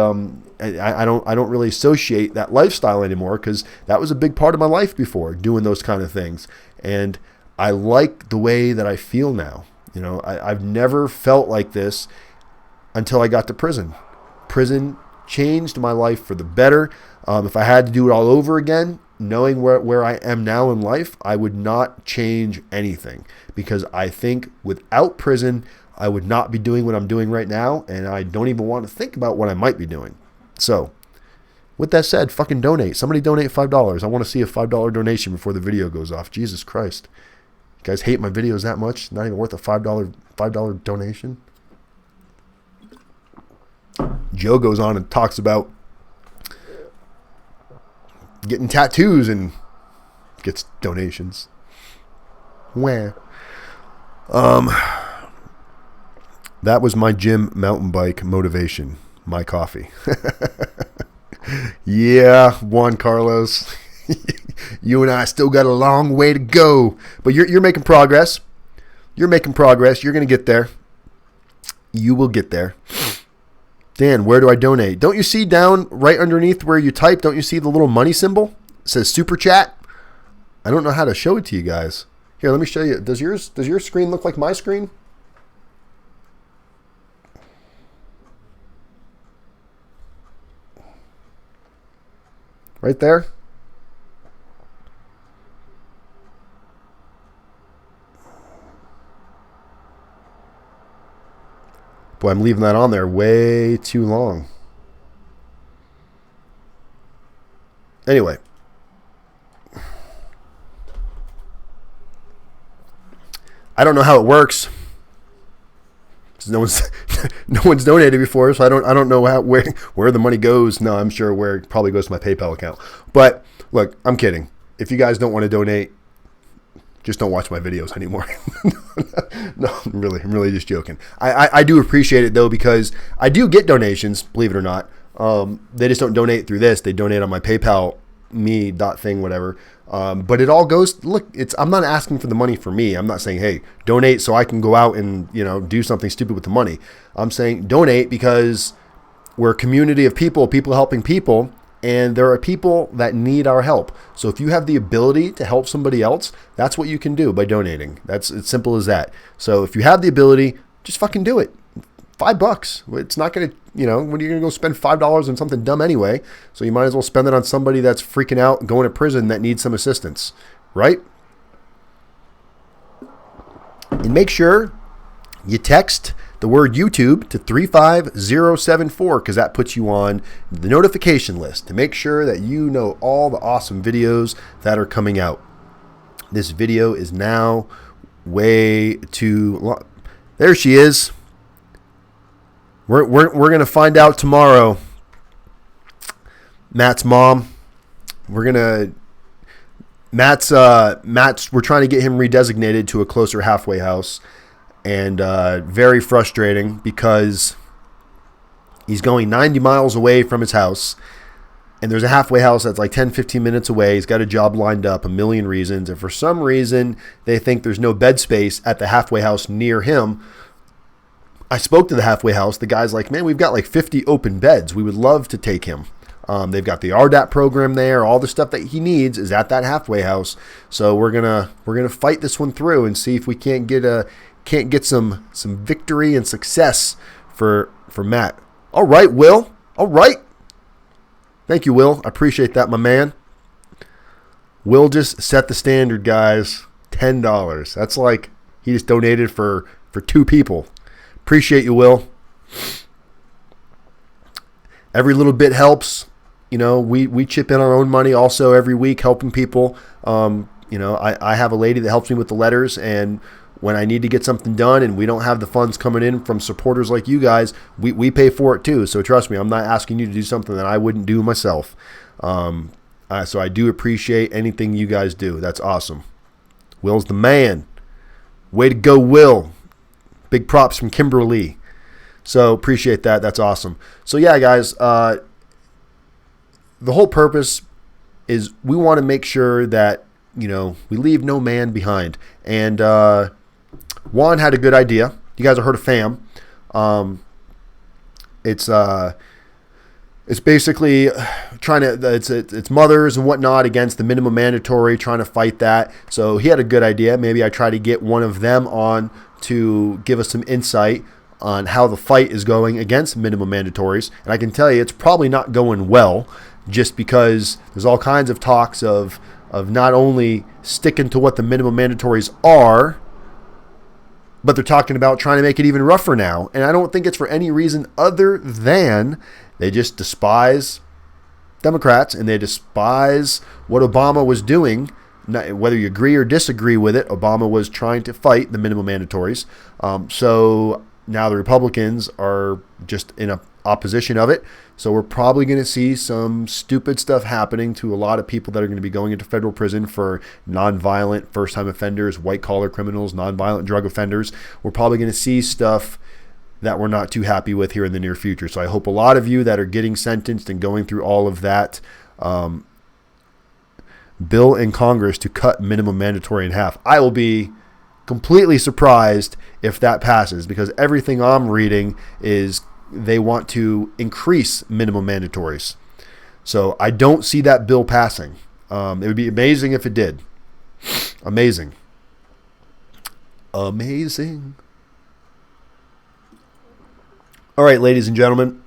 I don't really associate that lifestyle anymore, because that was a big part of my life before, doing those kind of things. And I like the way that I feel now. You know, I've never felt like this until I got to prison. Prison changed my life for the better. If I had to do it all over again, knowing where I am now in life, I would not change anything, because I think without prison, I would not be doing what I'm doing right now, and I don't even want to think about what I might be doing. So, with that said, fucking donate. Somebody donate $5. I want to see a $5 donation before the video goes off. Jesus Christ. You guys hate my videos that much? Not even worth a $5 donation? Joe goes on and talks about getting tattoos and gets donations. Where? That was my gym mountain bike motivation. My coffee. Yeah, Juan Carlos. You and I still got a long way to go. But you're making progress. You're making progress. You're going to get there. You will get there. Dan, where do I donate? Don't you see down right underneath where you type, don't you see the little money symbol? It says Super Chat. I don't know how to show it to you guys. Here, let me show you. Does your screen look like my screen? Right there? Boy, I'm leaving that on there way too long. Anyway. I don't know how it works. No one's donated before, so I don't know where the money goes. No, I'm sure where it probably goes to my PayPal account. But look, I'm kidding. If you guys don't want to donate, just don't watch my videos anymore. No, I'm really just joking. I do appreciate it though, because I do get donations, believe it or not. They just don't donate through this. They donate on my PayPal me.thing, whatever. But it all goes, look, I'm not asking for the money for me. I'm not saying, hey, donate so I can go out and, do something stupid with the money. I'm saying donate because we're a community of people helping people, and there are people that need our help. So if you have the ability to help somebody else, that's what you can do by donating. It's simple as that. So if you have the ability, just fucking do it. $5. It's not going to, when you're going to go spend $5 on something dumb anyway. So you might as well spend it on somebody that's freaking out, going to prison, that needs some assistance, right? And make sure you text the word YouTube to 35074, because that puts you on the notification list to make sure that you know all the awesome videos that are coming out. This video is now way too long. There she is. We're going to find out tomorrow. Matt's mom. We're trying to get him redesignated to a closer halfway house. And very frustrating, because he's going 90 miles away from his house. And there's a halfway house that's like 10, 15 minutes away. He's got a job lined up, a million reasons. And for some reason, they think there's no bed space at the halfway house near him. I spoke to the halfway house. The guy's like, man, we've got like 50 open beds. We would love to take him. They've got the RDAP program there. All the stuff that he needs is at that halfway house. So we're gonna fight this one through and see if we can't get some victory and success for Matt. All right, Will. All right. Thank you, Will. I appreciate that, my man. Will just set the standard, guys. $10. That's like he just donated for 2 people. Appreciate you, Will. Every little bit helps. We chip in our own money also every week, helping people. I have a lady that helps me with the letters, and when I need to get something done and we don't have the funds coming in from supporters like you guys, we pay for it too. So trust me, I'm not asking you to do something that I wouldn't do myself. So I do appreciate anything you guys do. That's awesome. Will's the man. Way to go, Will. Big props from Kimberly. So appreciate that. That's awesome. So yeah, guys, the whole purpose is we want to make sure that, we leave no man behind. And Juan had a good idea. You guys have heard of FAM. It's it's basically trying to it's mothers and whatnot against the minimum mandatory, trying to fight that. So he had a good idea. Maybe I try to get one of them on to give us some insight on how the fight is going against minimum mandatories. And I can tell you it's probably not going well, just because there's all kinds of talks of not only sticking to what the minimum mandatories are, but they're talking about trying to make it even rougher now. And I don't think it's for any reason other than they just despise Democrats and they despise what Obama was doing. Whether you agree or disagree with it, Obama was trying to fight the minimum mandatories. So now the Republicans are just in a opposition of it. So we're probably going to see some stupid stuff happening to a lot of people that are going to be going into federal prison for nonviolent first-time offenders, white-collar criminals, nonviolent drug offenders. We're probably going to see stuff that we're not too happy with here in the near future. So I hope a lot of you that are getting sentenced and going through all of that bill in Congress to cut minimum mandatory in half. I will be completely surprised if that passes, because everything I'm reading is they want to increase minimum mandatories. So I don't see that bill passing. It would be amazing if it did. Amazing. Amazing. All right, ladies and gentlemen,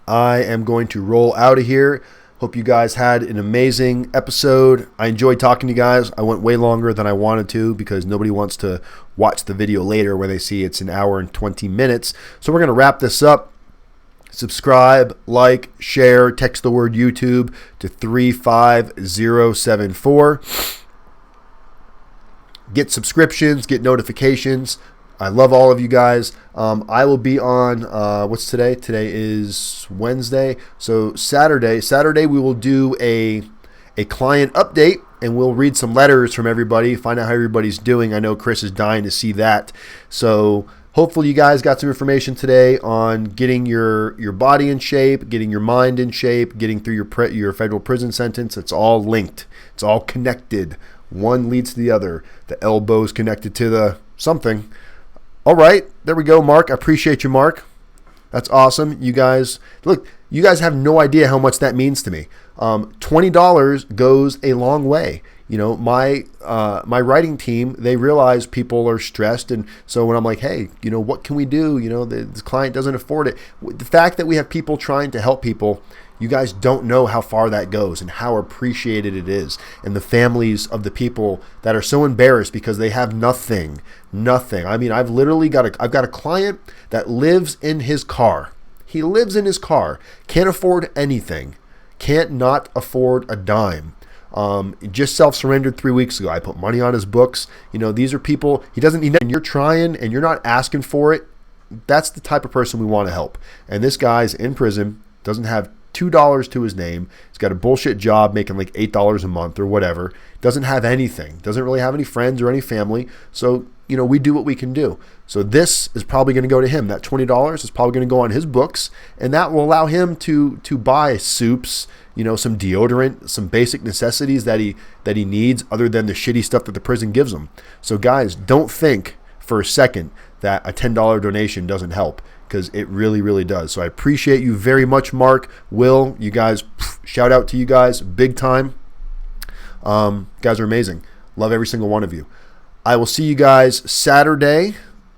I am going to roll out of here. Hope you guys had an amazing episode. I enjoyed talking to you guys. I went way longer than I wanted to because nobody wants to watch the video later when they see it's an hour and 20 minutes. So we're going to wrap this up. Subscribe, like, share, text the word YouTube to 35074. Get subscriptions, get notifications. I love all of you guys. I will be on, what's today? Today is Wednesday. So Saturday we will do a client update, and we'll read some letters from everybody, find out how everybody's doing. I know Chris is dying to see that. So hopefully you guys got some information today on getting your body in shape, getting your mind in shape, getting through your federal prison sentence. It's all linked. It's all connected. One leads to the other. The elbow's connected to the something. All right, there we go, Mark. I appreciate you, Mark. That's awesome. You guys, look, you guys have no idea how much that means to me. $20 goes a long way. You know, my writing team, they realize people are stressed. And so when I'm like, hey, you know, what can we do? You know, the client doesn't afford it. The fact that we have people trying to help people, you guys don't know how far that goes and how appreciated it is. And the families of the people that are so embarrassed because they have nothing. I mean, I've got a client that lives in his car. He lives in his car, can't afford anything, can't not afford a dime. Just self-surrendered 3 weeks ago. I put money on his books. You know, these are people, and you're trying and you're not asking for it. That's the type of person we want to help. And this guy's in prison, doesn't have $2 to his name. He's got a bullshit job making like $8 a month or whatever. Doesn't have anything. Doesn't really have any friends or any family. So, you know, we do what we can do. So this is probably going to go to him. That $20 is probably going to go on his books, and that will allow him to buy soups, you know, some deodorant, some basic necessities that he needs other than the shitty stuff that the prison gives him. So guys, don't think for a second that a $10 donation doesn't help, because it really, really does. So I appreciate you very much, Mark, Will, you guys. Shout out to you guys, big time. You guys are amazing. Love every single one of you. I will see you guys Saturday,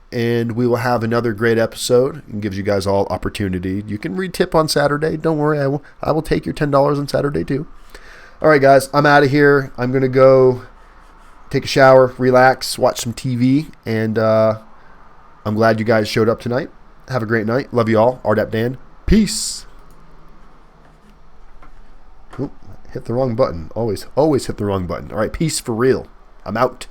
and we will have another great episode. It gives you guys all opportunity. You can retip on Saturday. Don't worry, I will take your $10 on Saturday too. All right, guys, I'm out of here. I'm going to go take a shower, relax, watch some TV, and I'm glad you guys showed up tonight. Have a great night. Love you all. RDAPdan. Peace. Oop, hit the wrong button. Always hit the wrong button. All right, peace for real. I'm out.